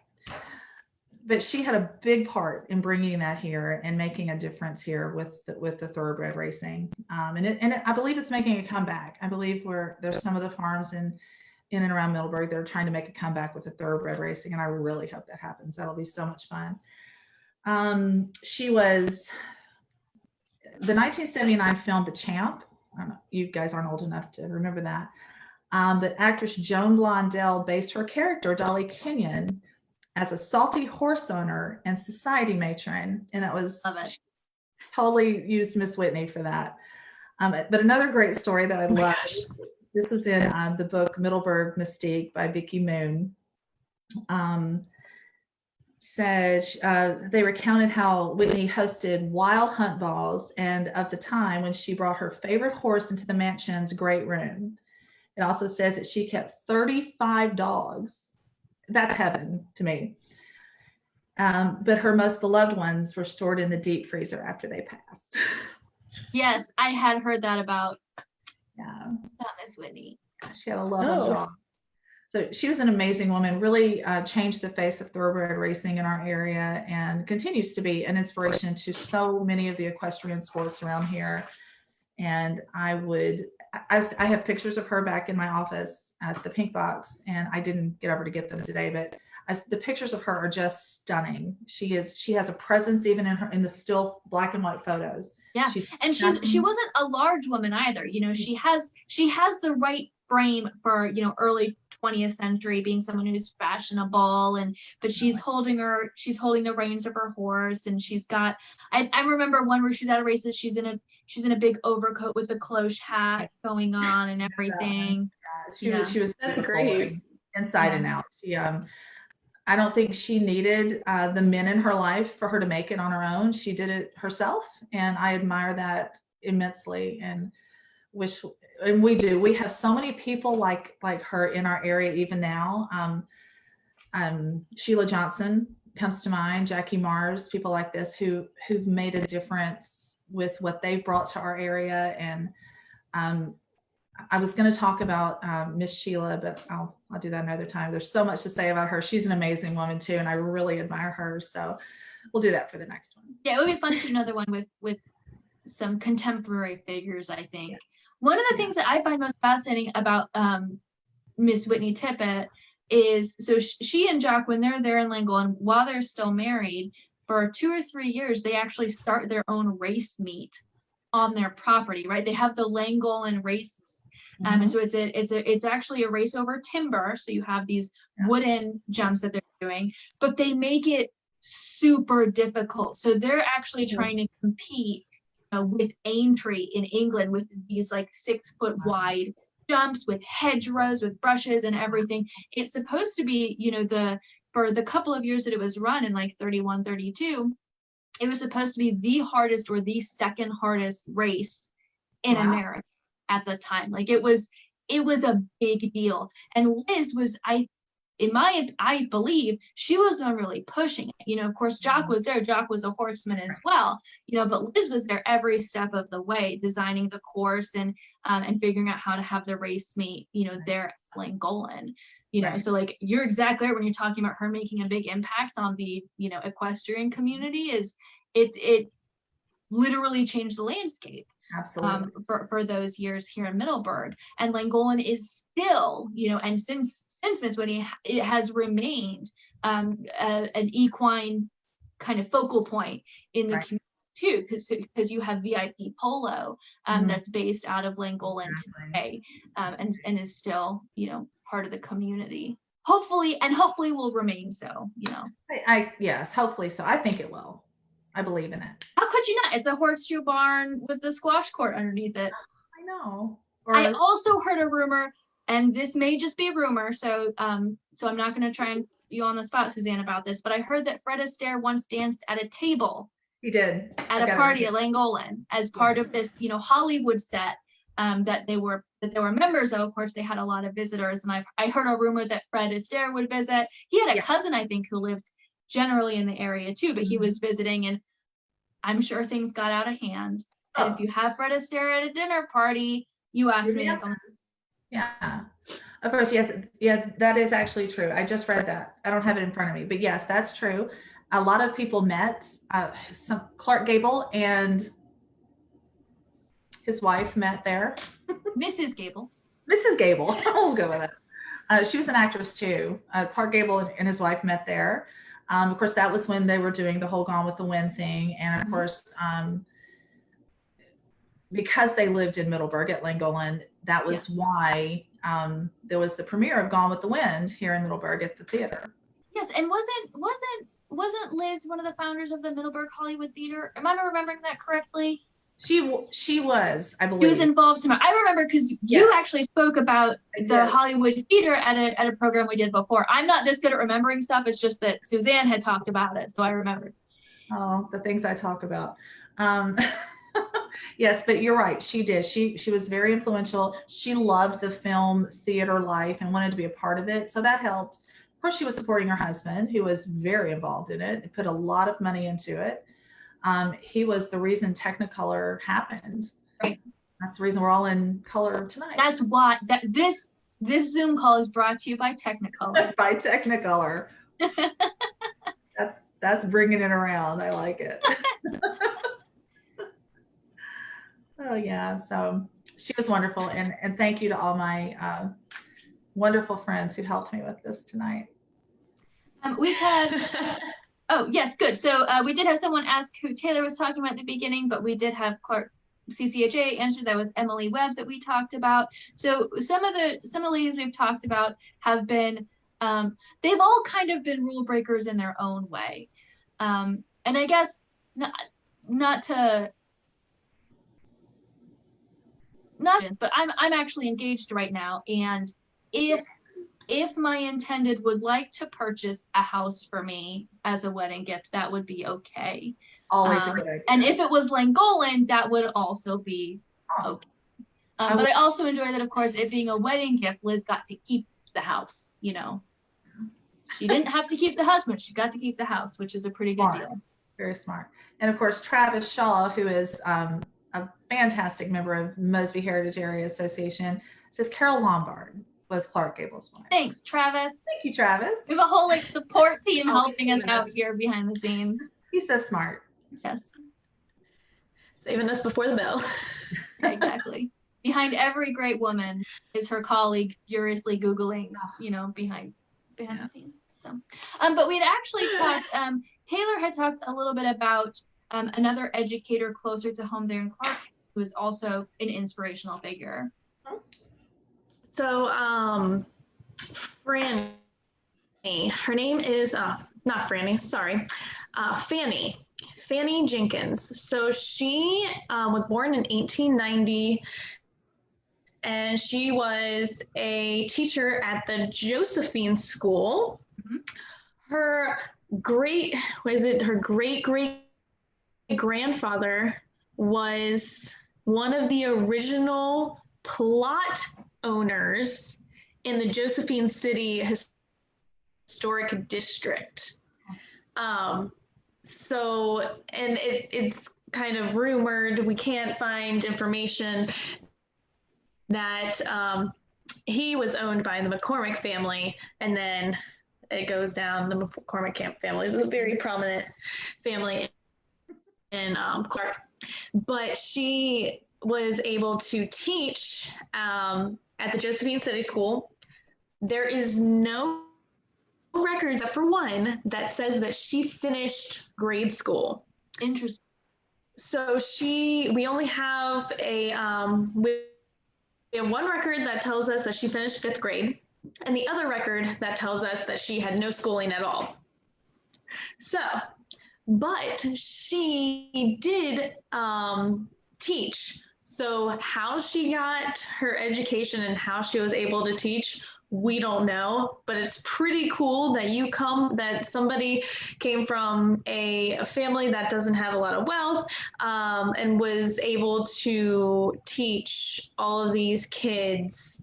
but she had a big part in bringing that here and making a difference here with the thoroughbred racing. I believe it's making a comeback. I believe there's some of the farms in and around Middleburg that are trying to make a comeback with the thoroughbred racing, and I really hope that happens. That'll be so much fun. She was the 1979 film The Champ. I don't know, you guys aren't old enough to remember that. But actress Joan Blondell based her character, Dolly Kenyon, as a salty horse owner and society matron. And that was, totally used Miss Whitney for that. But another great story that I love, this was in the book Middleburg Mystique by Vicki Moon. Said they recounted how Whitney hosted wild hunt balls, and of the time when she brought her favorite horse into the mansion's great room. It also says that she kept 35 dogs. That's heaven to me. But her most beloved ones were stored in the deep freezer after they passed. Yes, I had heard that about Miss Whitney. She had a love of dogs. So she was an amazing woman, really changed the face of thoroughbred racing in our area, and continues to be an inspiration to so many of the equestrian sports around here. And I have pictures of her back in my office at the Pink Box, and I didn't get over to get them today, but the pictures of her are just stunning. She has a presence even in the still black and white photos. Yeah, and she wasn't a large woman either. You know, she has the right frame for, you know, early 20th century, being someone who's fashionable, but she's holding the reins of her horse, and she's got. I remember one where she's at a races. She's in a big overcoat with a cloche hat going on and everything. She was. That's great. Inside and out. I don't think she needed the men in her life for her to make it on her own. She did it herself, and I admire that immensely. And we do. We have so many people like her in our area even now. Sheila Johnson comes to mind, Jackie Mars, people like this who've made a difference with what they've brought to our area. And I was going to talk about Miss Sheila, but I'll do that another time. There's so much to say about her. She's an amazing woman too, and I really admire her. So we'll do that for the next one. Yeah, it would be fun to do another one with some contemporary figures, I think. One of the things that I find most fascinating about Miss Whitney Tippett is, so she and Jack, when they're there in Llangollen, while they're still married, for 2 or 3 years, they actually start their own race meet on their property, right? They have the Llangollen race. And so it's actually a race over timber. So you have these wooden jumps that they're doing, but they make it super difficult. So they're actually trying to compete with Aintree in England with these like 6-foot wide jumps with hedgerows, with brushes and everything. It's supposed to be, for the couple of years that it was run in like 31, 32, it was supposed to be the hardest or the second hardest race in America at the time. Like it was a big deal. And Liz was, I believe she was the one really pushing it. Of course, Jock was there. Jock was a horseman as well, but Liz was there every step of the way, designing the course and figuring out how to have the race meet, there at Llangollen. So like you're exactly right when you're talking about her making a big impact on the, equestrian community. Is it literally changed the landscape. Absolutely. For those years here in Middleburg. And Llangollen is still, and since Miss Whitney, it has remained an equine kind of focal point in the community too, because you have VIP Polo that's based out of Llangollen today, and is still, part of the community. Hopefully will remain so, Yes, hopefully so. I think it will. I believe in it. How could you not? It's a horseshoe barn with the squash court underneath it. I know. I also heard a rumor, and this may just be a rumor, so I'm not going to try and put you on the spot, Suzanne, about this, but I heard that Fred Astaire once danced at a table. He did. At a party at Llangollen as part of this, Hollywood set that they were members of. Of course, they had a lot of visitors, and I heard a rumor that Fred Astaire would visit. He had a cousin, I think, who lived generally in the area too, but he was visiting, and I'm sure things got out of hand. And if you have Fred Astaire at a dinner party, you ask me. Yeah, of course. Yes. Yeah, that is actually true. I just read that. I don't have it in front of me, but yes, that's true. A lot of people met, Clark Gable and his wife met there. Mrs. Gable. Mrs. Gable. We'll go with it. She was an actress too. Clark Gable and his wife met there. Of course, that was when they were doing the whole Gone with the Wind thing. And of course, because they lived in Middleburg at Llangollen, that was why there was the premiere of Gone with the Wind here in Middleburg at the theater. Yes, and wasn't Liz one of the founders of the Middleburg Hollywood Theater? Am I remembering that correctly? She was, I believe. She was involved. I remember because you actually spoke about the Hollywood Theater at a program we did before. I'm not this good at remembering stuff. It's just that Suzanne had talked about it, so I remembered. Oh, the things I talk about. Yes, but you're right. She did. She was very influential. She loved the film theater life and wanted to be a part of it, so that helped. Of course, she was supporting her husband, who was very involved in it. It put a lot of money into it. He was the reason Technicolor happened. Right. That's the reason we're all in color tonight. That's why this Zoom call is brought to you by Technicolor. By Technicolor. That's bringing it around. I like it. Oh yeah. So she was wonderful, and thank you to all my wonderful friends who helped me with this tonight. We've had. Oh, yes, good. So we did have someone ask who Taylor was talking about at the beginning, but we did have Clark CCHA answer. That was Emily Webb that we talked about. So some of the ladies we've talked about have been, they've all kind of been rule breakers in their own way. And I guess but I'm actually engaged right now, and if my intended would like to purchase a house for me as a wedding gift, that would be okay. Always a good idea. And if it was Llangollen, that would also be okay. But I also enjoy that, of course, it being a wedding gift, Liz got to keep the house, She didn't have to keep the husband. She got to keep the house, which is a pretty good deal. Very smart. And of course, Travis Shaw, who is a fantastic member of Mosby Heritage Area Association, says Carol Lombard was Clark Gable's wife. Thanks, Travis. Thank you, Travis. We have a whole support team helping us out here behind the scenes. He's so smart. Yes, Saving us before the bell. exactly. Behind every great woman is her colleague furiously Googling, behind the scenes. So, but we had actually talked, Taylor had talked a little bit about another educator closer to home there in Clark, who is also an inspirational figure. So, Franny, her name is, not Franny, sorry, Fanny Jenkins. So she was born in 1890, and she was a teacher at the Josephine School. Mhm. Her great grandfather was one of the original plot owners in the Josephine City Historic District. So, and it's kind of rumored, we can't find information, that he was owned by the McCormick family, and then it goes down. The McCormick family is a very prominent family in Clark. But she was able to teach at the Josephine City School. There is no records, except for one, that says that she finished grade school. Interesting. So we only have we have one record that tells us that she finished 5th grade, and the other record that tells us that she had no schooling at all. So, but she did teach. So how she got her education and how she was able to teach, we don't know, but it's pretty cool that somebody came from a family that doesn't have a lot of wealth, and was able to teach all of these kids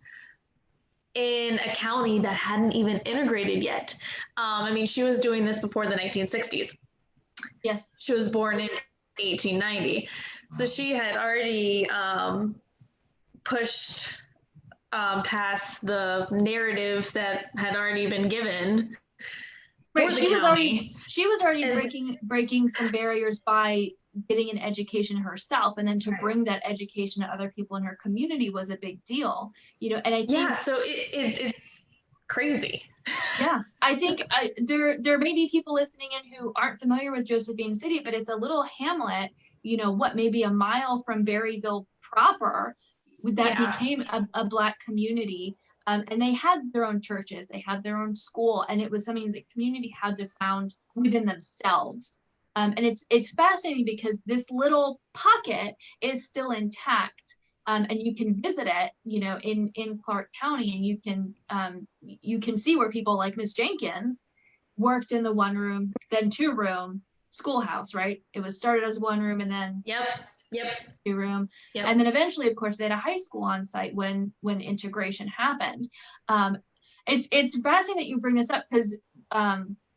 in a county that hadn't even integrated yet. I mean, she was doing this before the 1960s. Yes. She was born in 1890. So she had already pushed past the narrative that had already been given. Right, she was already breaking some barriers by getting an education herself, and then to bring that education to other people in her community was a big deal, and I think so it's crazy. Yeah, I think there may be people listening in who aren't familiar with Josephine City, but it's a little hamlet, maybe a mile from Berryville proper, that became a Black community. And they had their own churches, they had their own school, and it was something the community had to found within themselves. And it's fascinating because this little pocket is still intact, and you can visit it, in Clark County, and you can see where people like Miss Jenkins worked in the 1-room, then 2-room schoolhouse. Right? It was started as 1 room, and then Yep. 2-room. Yep. And then eventually, of course, they had a high school on site when integration happened. It's fascinating that you bring this up, because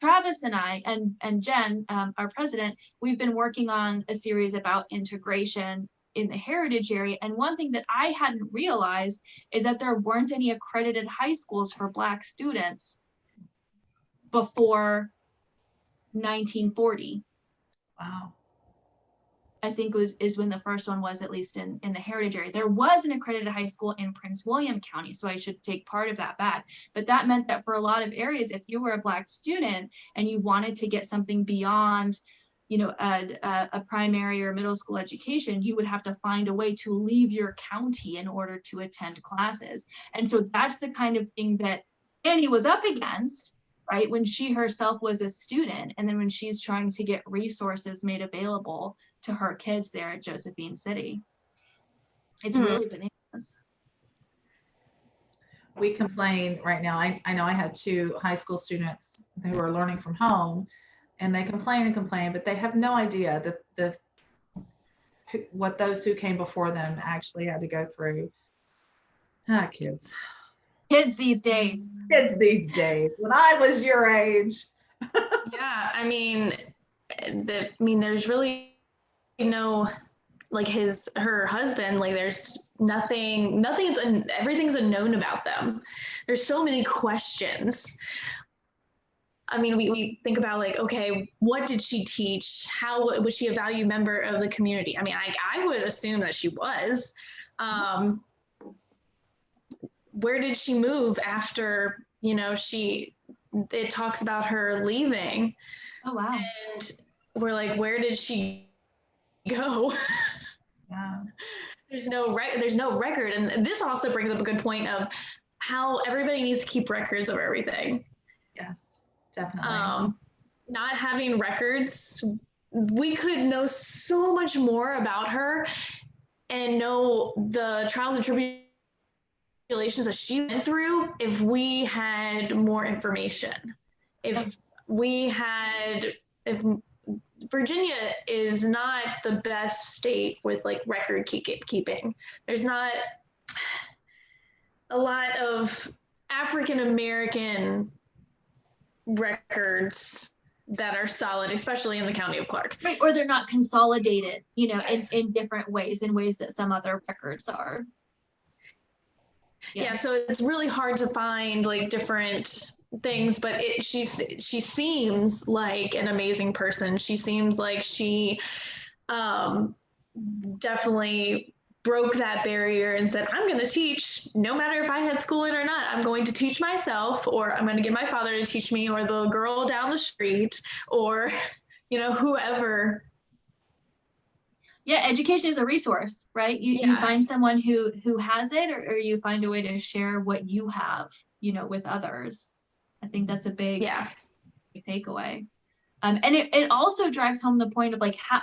Travis and I and Jen, our president, we've been working on a series about integration in the heritage area. And one thing that I hadn't realized is that there weren't any accredited high schools for Black students before 1940. Wow. I think is when the first one was, at least in the heritage area. There was an accredited high school in Prince William County, so I should take part of that back. But that meant that for a lot of areas, if you were a Black student and you wanted to get something beyond, a primary or middle school education, you would have to find a way to leave your county in order to attend classes. And so that's the kind of thing that Annie was up against, right, when she herself was a student, and then when she's trying to get resources made available to her kids there at Josephine City. It's really bananas. We complain right now. I know I had 2 high school students who are learning from home, and they complain and complain, but they have no idea that what those who came before them actually had to go through. Kids these days. When I was your age. Yeah, I mean, there's really no, like her husband, like there's everything's unknown about them. There's so many questions. I mean, we think about like, okay, what did she teach? How was she a valued member of the community? I mean, I would assume that she was. Where did she move after, it talks about her leaving. Oh, wow. And we're like, where did she go? Yeah. There's no record. And this also brings up a good point of how everybody needs to keep records of everything. Yes, definitely. Not having records, we could know so much more about her and know the trials and tribulations that she went through if we had more information. If Virginia is not the best state with like record keeping. There's not a lot of African American records that are solid, especially in the county of Clark. Right, or they're not consolidated, Yes. in different ways, in ways that some other records are. Yeah, so it's really hard to find like different things, but she seems like an amazing person. She seems like she definitely broke that barrier and said, I'm going to teach, no matter if I had schooling or not. I'm going to teach myself, or I'm going to get my father to teach me, or the girl down the street, or whoever. Yeah, education is a resource, right? You find someone who has it, or you find a way to share what you have, with others. I think that's a big takeaway. And it also drives home the point of like how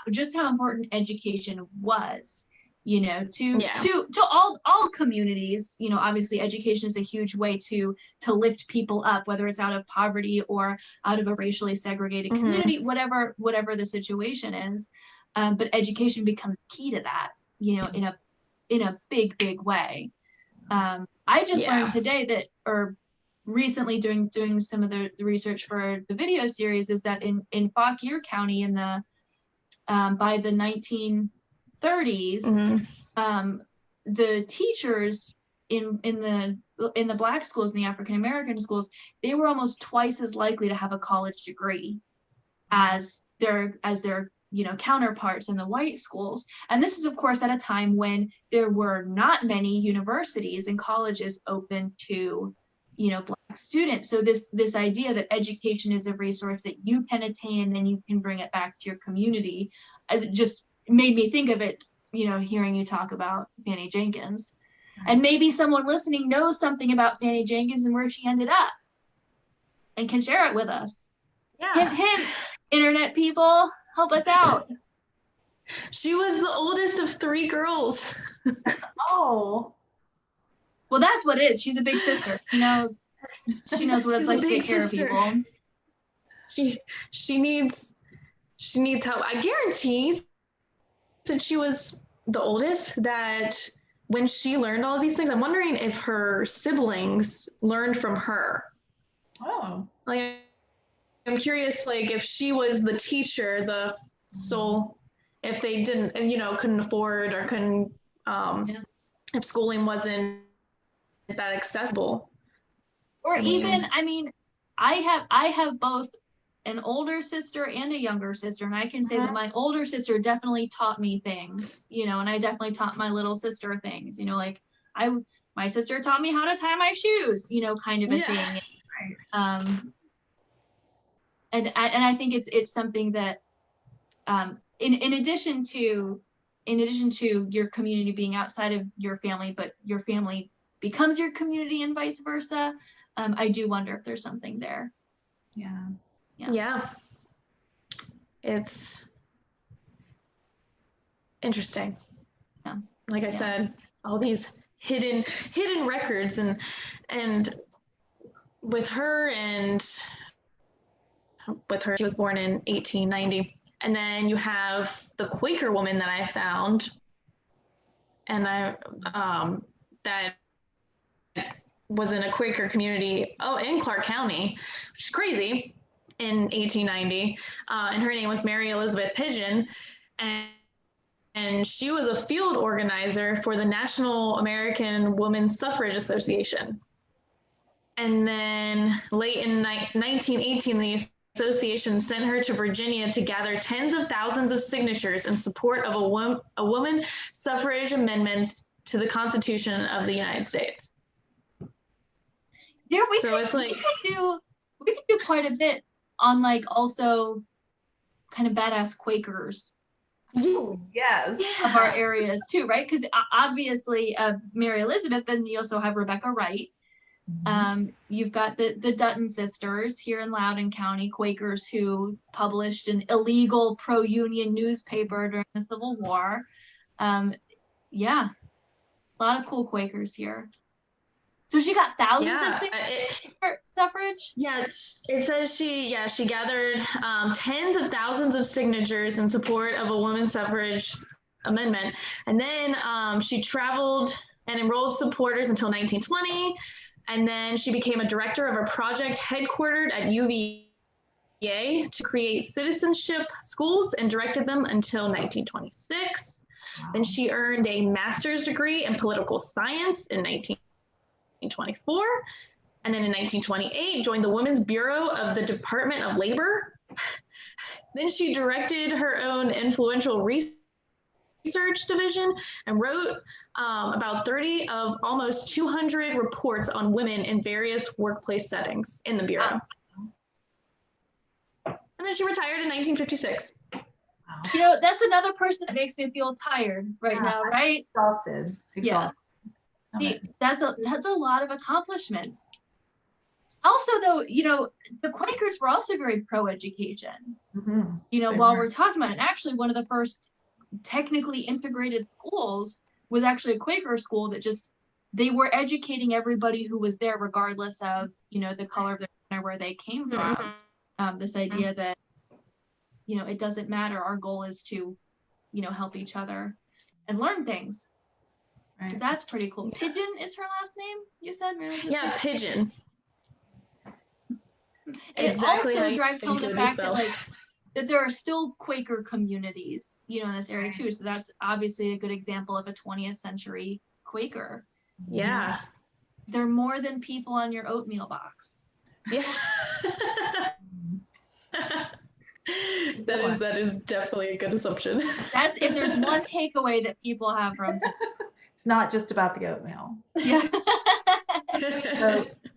important education was, to all communities. Obviously education is a huge way to lift people up, whether it's out of poverty or out of a racially segregated community, whatever the situation is. But education becomes key to that, in a big way. I just learned today that, or recently doing some of the research for the video series, is that in Fauquier County in the by the 1930s, the teachers in the Black schools and the African American schools, they were almost twice as likely to have a college degree as their counterparts in the white schools. And this is, of course, at a time when there were not many universities and colleges open to Black students. So this idea that education is a resource that you can attain and then you can bring it back to your community, just made me think of it, hearing you talk about Fanny Jenkins. And maybe someone listening knows something about Fanny Jenkins and where she ended up and can share it with us. Hint, hint, internet people, help us out. She was the oldest of 3 girls. Oh. Well, that's what it is. She's a big sister. She knows what it's like to take care of people. She needs help. I guarantee, since she was the oldest, that when she learned all of these things, I'm wondering if her siblings learned from her. Oh. Like, I'm curious, like, if she was the teacher, the sole, if they didn't, couldn't afford or couldn't, if schooling wasn't that accessible. Or even, I have both an older sister and a younger sister, and I can say that my older sister definitely taught me things, and I definitely taught my little sister things, my sister taught me how to tie my shoes, kind of a thing. And I think it's something that, in addition to your community being outside of your family, but your family becomes your community and vice versa, I do wonder if there's something there. Yeah. It's interesting. Yeah. Like I said, all these hidden records, and with her, she was born in 1890. And then you have the Quaker woman that I found, and that was in a Quaker community, in Clark County, which is crazy, in 1890. And her name was Mary Elizabeth Pigeon. And she was a field organizer for the National American Women's Suffrage Association. And then late in 1918, the association sent her to Virginia to gather tens of thousands of signatures in support of a woman suffrage amendments to the Constitution of the United States. Yeah, we So could, it's we like, could do quite a bit on like also kind of badass Quakers Ooh, yes. of our areas too, right? Because obviously Mary Elizabeth, then you also have Rebecca Wright. You've got the Dutton sisters here in Loudoun County, Quakers who published an illegal pro-union newspaper during the Civil War. Yeah, a lot of cool Quakers here. So she got thousands of signatures for suffrage? Yeah, it says she gathered tens of thousands of signatures in support of a women's suffrage amendment. And then she traveled and enrolled supporters until 1920. And then she became a director of a project headquartered at UVA to create citizenship schools and directed them until 1926. Wow. Then she earned a master's degree in political science in 1924. And then in 1928, joined the Women's Bureau of the Department of Labor. Then she directed her own influential research division and wrote about 30 of almost 200 reports on women in various workplace settings in the Bureau. And then she retired in 1956. You know, that's another person that makes me feel tired now, right? Exhausted. Yeah. See, that's a lot of accomplishments. Also, though, you know, the Quakers were also very pro-education. You know, while we're talking about it, actually one of the first technically integrated schools was actually a Quaker school that just, they were educating everybody who was there regardless of, you know, the color of their skin or where they came from. This idea that, you know, it doesn't matter, our goal is to, you know, help each other and learn things. So that's pretty cool. Pigeon is her last name, you said? Yeah, Pigeon. It also drives home the fact that like that there are still Quaker communities, you know, in this area too. So that's obviously a good example of a 20th century Quaker. Yeah. They're more than people on your oatmeal box. Yeah. That is definitely a good assumption. That's if there's one takeaway that people have from today. It's not just about the oatmeal. Yeah.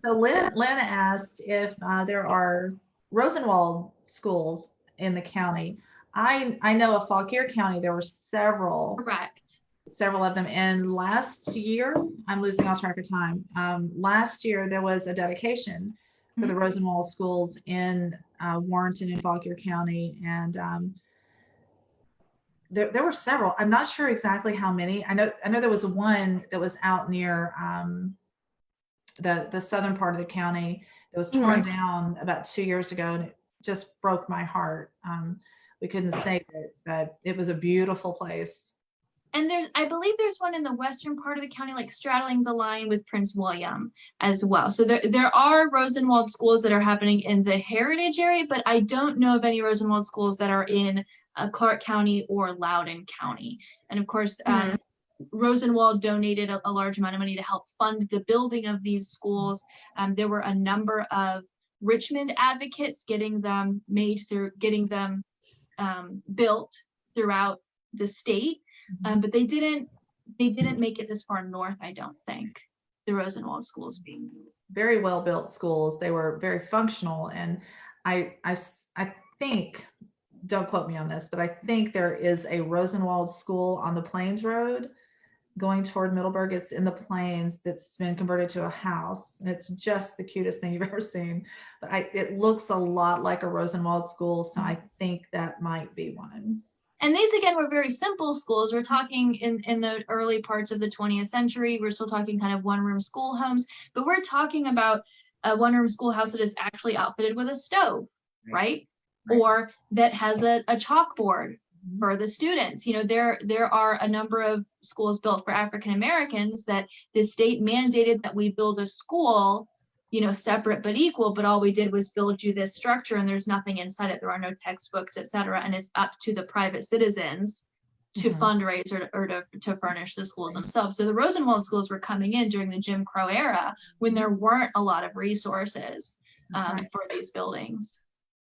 So Lynn asked if there are Rosenwald schools in the county. I know of Fauquier County, there were several. Correct. Several of them. And last year, I'm losing all track of time. Last year, there was a dedication for the Rosenwald schools in Warrenton and Fauquier County. And there were several. I'm not sure exactly how many. I know there was one that was out near the southern part of the county that was torn down about 2 years ago, and it just broke my heart. We couldn't save it, but it was a beautiful place. And I believe there's one in the western part of the county, like straddling the line with Prince William as well. So there are Rosenwald schools that are happening in the Heritage area, but I don't know of any Rosenwald schools that are in Clark County or Loudoun County. And of course, Rosenwald donated a large amount of money to help fund the building of these schools. There were a number of Richmond advocates getting them built throughout the state. But they didn't make it this far north, I don't think, the Rosenwald schools being very well built schools. They were very functional. And I think, don't quote me on this, but I think there is a Rosenwald school on the Plains Road going toward Middleburg. It's in the Plains that's been converted to a house. And it's just the cutest thing you've ever seen. But it looks a lot like a Rosenwald school. So I think that might be one. And these, again, were very simple schools. We're talking in the early parts of the 20th century. We're still talking kind of one-room school homes, but we're talking about a one-room schoolhouse that is actually outfitted with a stove, right? Or that has a chalkboard for the students. You know, there are a number of schools built for African Americans that the state mandated that we build a school, you know, separate but equal, but all we did was build you this structure and there's nothing inside it. There are no textbooks, et cetera. And it's up to the private citizens to Mhm. fundraise or to furnish the schools themselves. So the Rosenwald schools were coming in during the Jim Crow era when there weren't a lot of resources That's right. for these buildings.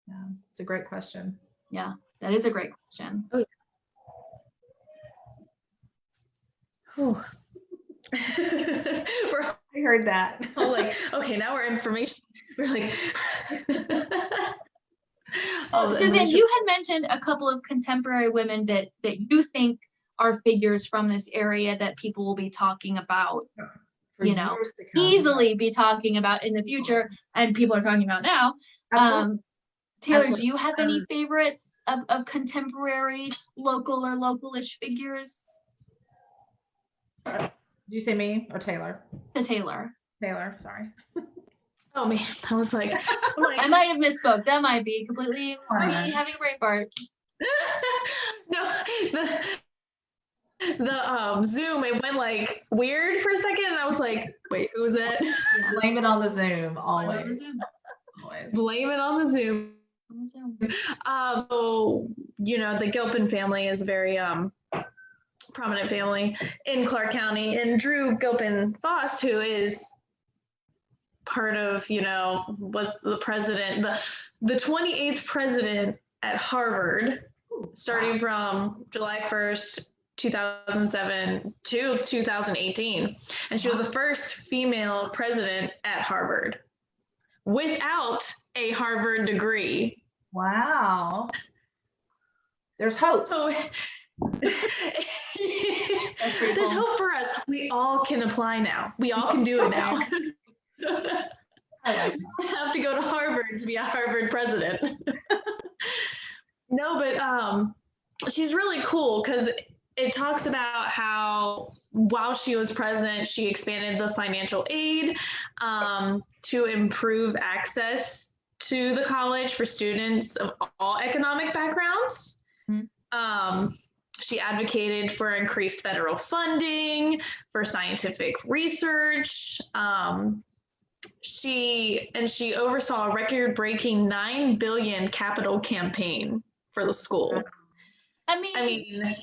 Yeah, it's a great question. Yeah, that is a great question. Whew. We're I heard that. all like, okay, now we're information. We're like, all the Suzanne, information. you had mentioned a couple of contemporary women that you think are figures from this area that people will be talking about, For you know, years to come. easily be talking about in the future, and people are talking about now. Absolutely. Taylor, Absolutely. do you have any favorites of contemporary local or local-ish figures? Did you say me or Taylor? To Taylor. Taylor, sorry. Oh man, I was like, I'm like, I might have misspoke. That might be completely Fine. having a brain fart. no, the Zoom, it went like weird for a second, and I was like, wait, who was that? Yeah. Blame it on the Zoom, always. On the Zoom. Always. Blame it on the Zoom. On the Zoom. So, you know, the Gilpin family is a very prominent family in Clark County, and Drew Gilpin Foss, who is part of, you know, was the president, the 28th president at Harvard, starting from July 1st, 2007 to 2018. And she was the first female president at Harvard without a Harvard degree. Wow. There's hope. So there's hope for us. We all can apply now. We all can do it now. I like You don't have to go to Harvard to be a Harvard president. No, but she's really cool because it talks about how while she was president, she expanded the financial aid to improve access to the college for students of all economic backgrounds. She advocated for increased federal funding for scientific research. She oversaw a record-breaking $9 billion capital campaign for the school. I mean,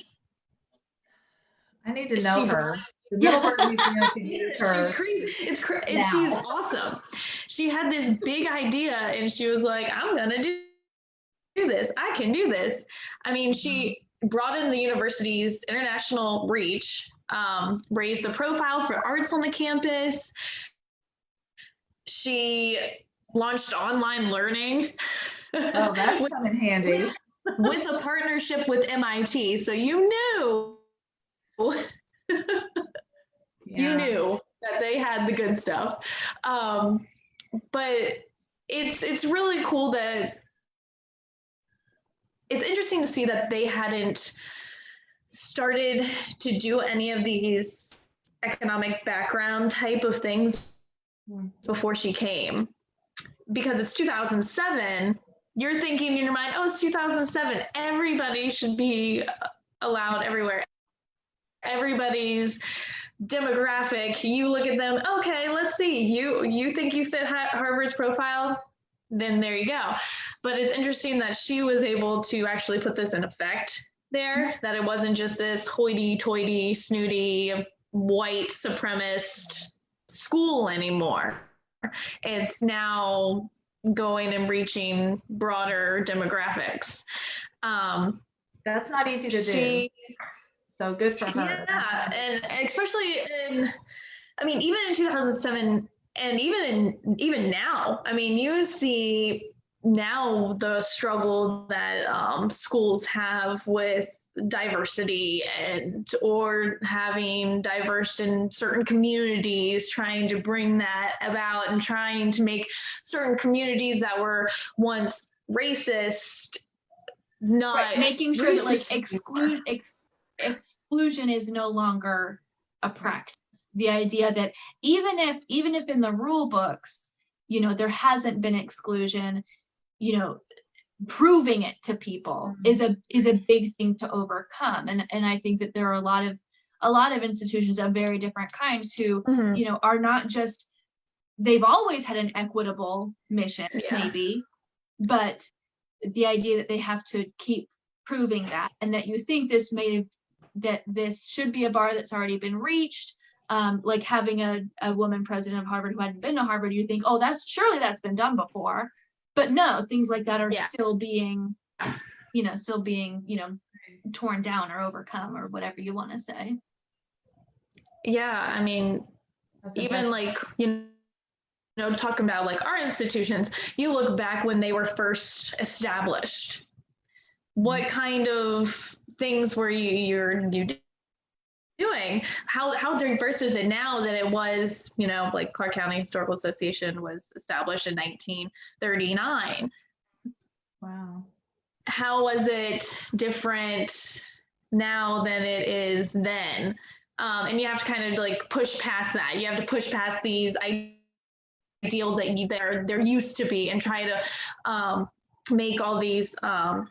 I need to know She- her. The Middleburg Museum could use her. She's crazy. And now. she's awesome. She had this big idea, and she was like, "I'm gonna do this. I can do this." I mean, she brought in the university's international reach, raised the profile for arts on the campus. She launched online learning. Oh, that's with, come in handy. with a partnership with MIT. So you knew. You Yeah. knew that they had the good stuff. But it's really cool that it's interesting to see that they hadn't started to do any of these economic background type of things before she came. Because it's 2007, you're thinking in your mind, oh, it's 2007, everybody should be allowed everywhere. Everybody's demographic, you look at them, okay, let's see, you think you fit Harvard's profile, then there you go. But it's interesting that she was able to actually put this in effect there, that it wasn't just this hoity-toity, snooty, white supremacist school anymore. It's now going and reaching broader demographics. That's not easy to do. So good for her. Yeah, and especially in, I mean, even in 2007, and even now, I mean, you see now the struggle that schools have with diversity or having diverse in certain communities, trying to bring that about and trying to make certain communities that were once racist not right, making sure that like racist exclusion is no longer a practice. The idea that even if in the rule books, you know, there hasn't been exclusion, you know, proving it to people is a big thing to overcome. And I think that there are a lot of institutions of very different kinds who, you know, are not just, they've always had an equitable mission, maybe, but the idea that they have to keep proving that, and that you think this may that this should be a bar that's already been reached. Like having a woman president of Harvard who hadn't been to Harvard, you think, oh, that's been done before. But no, things like that are still being, torn down or overcome or whatever you want to say. Yeah, I mean, even like, talking about like our institutions, you look back when they were first established. What kind of things were you doing? How diverse is it now that it was, like Clark County Historical Association was established in 1939? Wow. How was it different now than it is then? And you have to kind of like push past that. You have to push past these ideals that there used to be, and try to make all these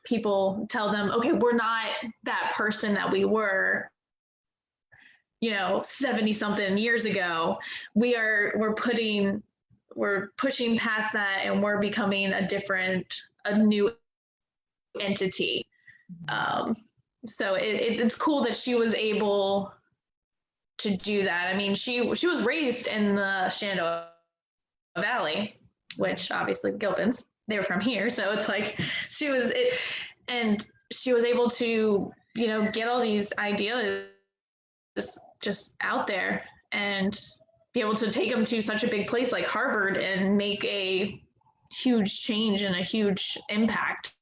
people tell them, okay, we're not that person that we were 70 something years ago. We're pushing past that, and we're becoming a new entity. So it's cool that she was able to do that. I mean, she was raised in the Shenandoah Valley, which obviously Gilpins, they were from here, so it's like and she was able to get all these ideas just out there and be able to take them to such a big place like Harvard and make a huge change and a huge impact.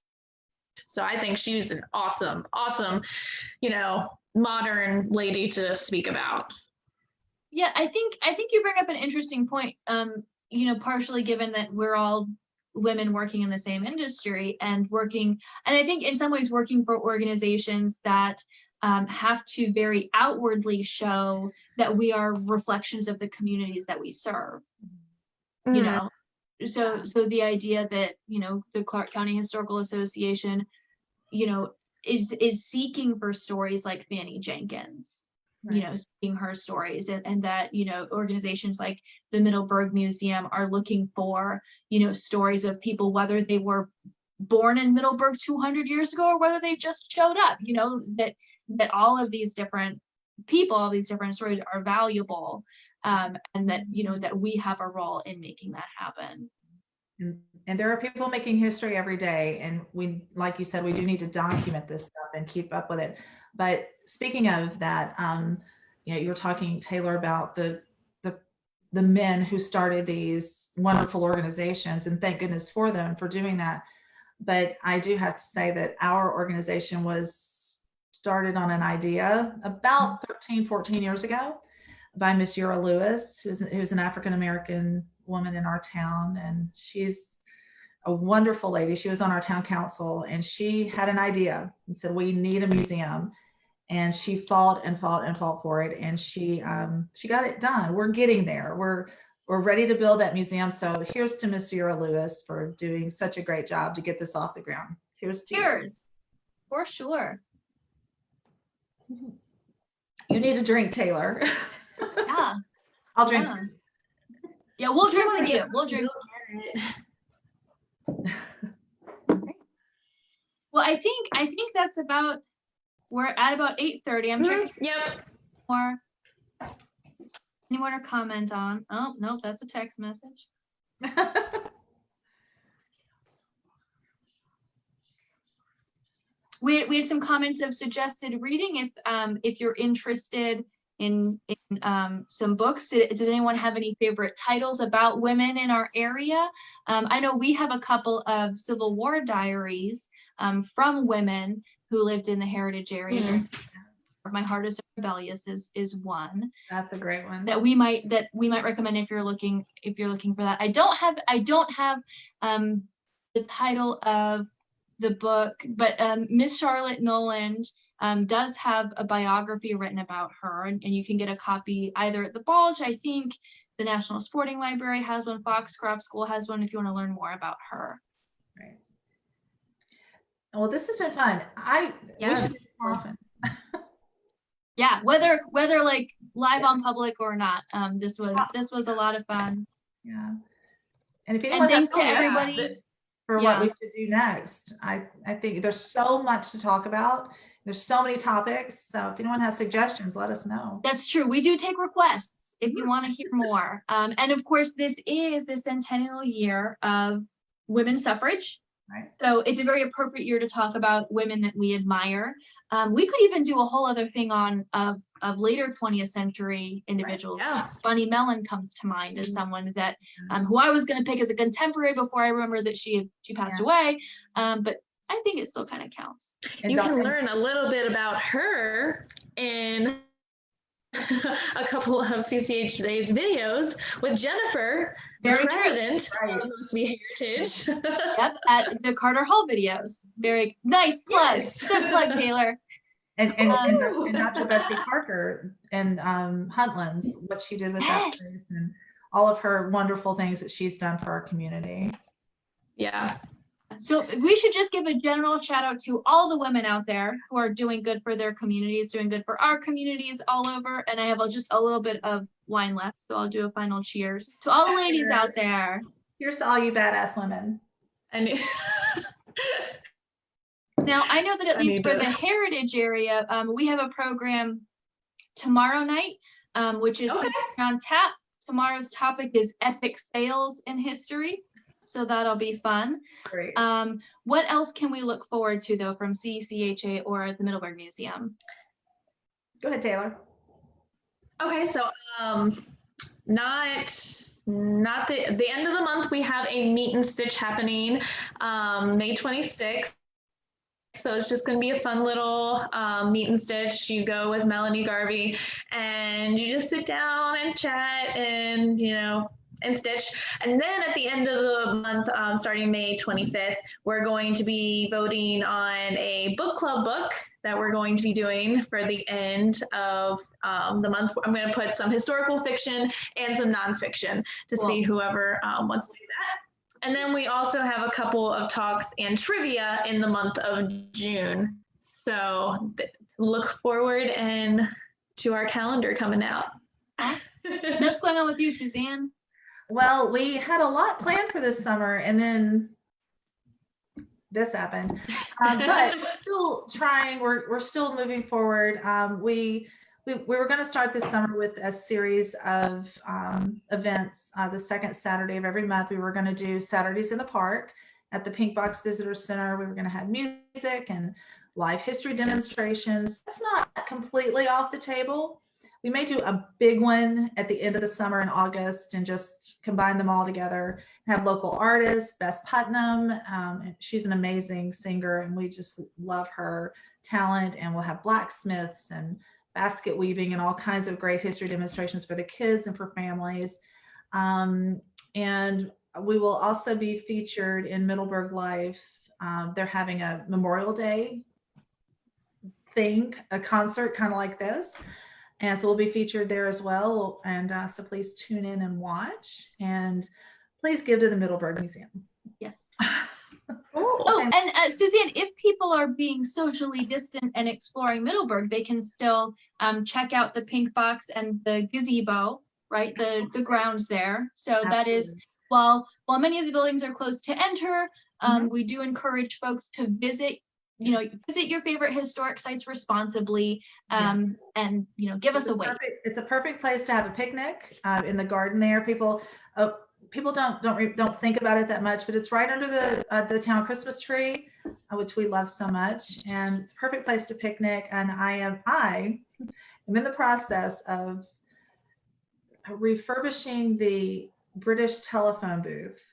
So I think she's an awesome modern lady to speak about. Yeah, I think you bring up an interesting point. Partially given that we're all women working in the same industry and I think in some ways working for organizations that have to very outwardly show that we are reflections of the communities that we serve. Mm-hmm. So the idea that the Clark County Historical Association is seeking for stories like Fanny Jenkins, Right. seeing her stories, and that organizations like the Middleburg Museum are looking for stories of people, whether they were born in Middleburg 200 years ago or whether they just showed up, that all of these different people, all these different stories are valuable, and that that we have a role in making that happen. And there are people making history every day, and we, like you said, we do need to document this stuff and keep up with it. But speaking of that, you were talking, Taylor, about the men who started these wonderful organizations, and thank goodness for them for doing that. But I do have to say that our organization was started on an idea about 13, 14 years ago by Miss Yura Lewis, who's an African-American woman in our town. And she's a wonderful lady. She was on our town council, and she had an idea and said, we need a museum. And she fought and fought and fought for it. And she got it done. We're getting there. We're ready to build that museum. So here's to Miss Yura Lewis for doing such a great job to get this off the ground. Here's to you. For sure. You need a drink, Taylor. Yeah. I'll drink. Yeah, we'll drink for you. We'll drink. Well, I think that's about, we're at about 8:30. I'm sure. Yep. Any more to comment on? Oh, nope, that's a text message. We had some comments of suggested reading if you're interested in some books. Does anyone have any favorite titles about women in our area? I know we have a couple of Civil War diaries from women who lived in the Heritage area. Mm-hmm. My Heart is Rebellious is one. That's a great one that we might recommend if you're looking for that. I don't have the title of the book, but Miss Charlotte Noland does have a biography written about her, and you can get a copy either at the Bulge. I think the National Sporting Library has one, Foxcroft School has one, if you want to learn more about her. Right. Well, this has been fun. We should do this more often. Yeah, whether like live on public or not, this was a lot of fun. Yeah. And if anyone thanks to everybody for what we should do next, I think there's so much to talk about, There's so many topics. So if anyone has suggestions, let us know. That's true. We do take requests if you want to hear more. And of course, this is the centennial year of women's suffrage. Right. So it's a very appropriate year to talk about women that we admire. We could even do a whole other thing on of later 20th century individuals. Right, yeah. Bunny Mellon comes to mind as someone that who I was going to pick as a contemporary before I remember that she passed away. But I think it still kind of counts. You can learn a little bit about her in a couple of CCH Today's videos with Jennifer, the president of Mosby Heritage. Yep, at the Carter Hall videos. Very nice plug. Yes. Good plug, Taylor. And Dr. Betsy Parker and Huntlands, what she did with that place, and all of her wonderful things that she's done for our community. Yeah. So we should just give a general shout out to all the women out there who are doing good for their communities, doing good for our communities all over. And I have just a little bit of wine left, so I'll do a final cheers to all the ladies out there. Here's to all you badass women. And now I know that at least for the Heritage area, we have a program tomorrow night, which is on tap. Tomorrow's topic is epic fails in history. So that'll be fun. Great. What else can we look forward to though from CCHA or the Middleburg Museum? Go ahead, Taylor. Okay, so not the end of the month, we have a meet and stitch happening May 26th. So it's just going to be a fun little meet and stitch. You go with Melanie Garvey and you just sit down and chat and, and stitch. And then at the end of the month, starting May 25th, we're going to be voting on a book club book that we're going to be doing for the end of the month. I'm going to put some historical fiction and some nonfiction to see whoever wants to do that. And then we also have a couple of talks and trivia in the month of June. So look forward and to our calendar coming out. What's going on with you, Suzanne? Well, we had a lot planned for this summer, and then this happened. But we're still trying. We're still moving forward. We were going to start this summer with a series of events. The second Saturday of every month, we were going to do Saturdays in the Park at the Pink Box Visitor Center. We were going to have music and live history demonstrations. That's not completely off the table. We may do a big one at the end of the summer in August and just combine them all together. Have local artists, Bess Putnam. She's an amazing singer, and we just love her talent. And we'll have blacksmiths and basket weaving and all kinds of great history demonstrations for the kids and for families. And we will also be featured in Middleburg Life. They're having a Memorial Day thing, a concert kind of like this. And so we'll be featured there as well. And so please tune in and watch. And please give to the Middleburg Museum. Yes. And Suzanne, if people are being socially distant and exploring Middleburg, they can still check out the Pink Box and the gazebo, right? The grounds there. So absolutely. That is, while many of the buildings are closed to enter, we do encourage folks to visit your favorite historic sites responsibly, and give us a wave. It's a perfect place to have a picnic in the garden there. People don't think about it that much, but it's right under the town Christmas tree, which we love so much, and it's a perfect place to picnic. And I am in the process of refurbishing the British telephone booth.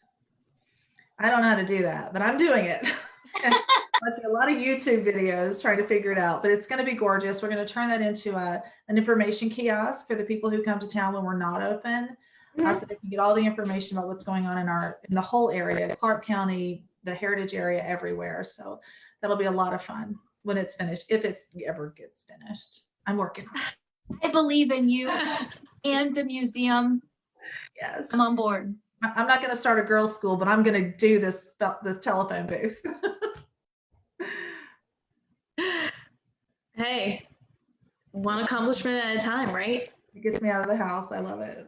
I don't know how to do that, but I'm doing it. Watching a lot of YouTube videos trying to figure it out, but it's going to be gorgeous. We're going to turn that into an information kiosk for the people who come to town when we're not open, so they can get all the information about what's going on in the whole area, Clark County, the Heritage area, everywhere. So that'll be a lot of fun when it's finished, if it ever gets finished. I'm working on it. I believe in you and the museum. Yes, I'm on board. I'm not going to start a girls' school, but I'm going to do this telephone booth. Hey, one accomplishment at a time, right? It gets me out of the house. I love it.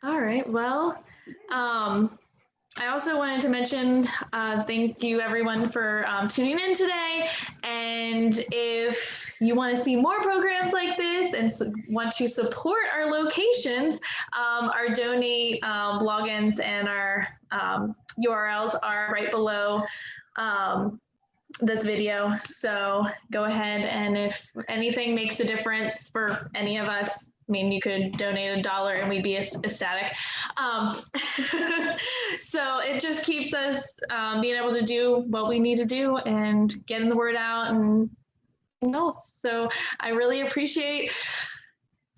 All right. Well, I also wanted to mention, thank you everyone for tuning in today. And if you want to see more programs like this and want to support our locations, our donate logins and our URLs are right below this video. So go ahead, and if anything makes a difference for any of us, I mean, you could donate $1 and we'd be ecstatic. So it just keeps us being able to do what we need to do and getting the word out and else. So I really appreciate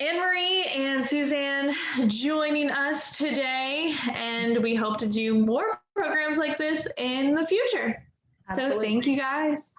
Anne-Marie and Suzanne joining us today, and we hope to do more programs like this in the future. Absolutely. So thank you guys.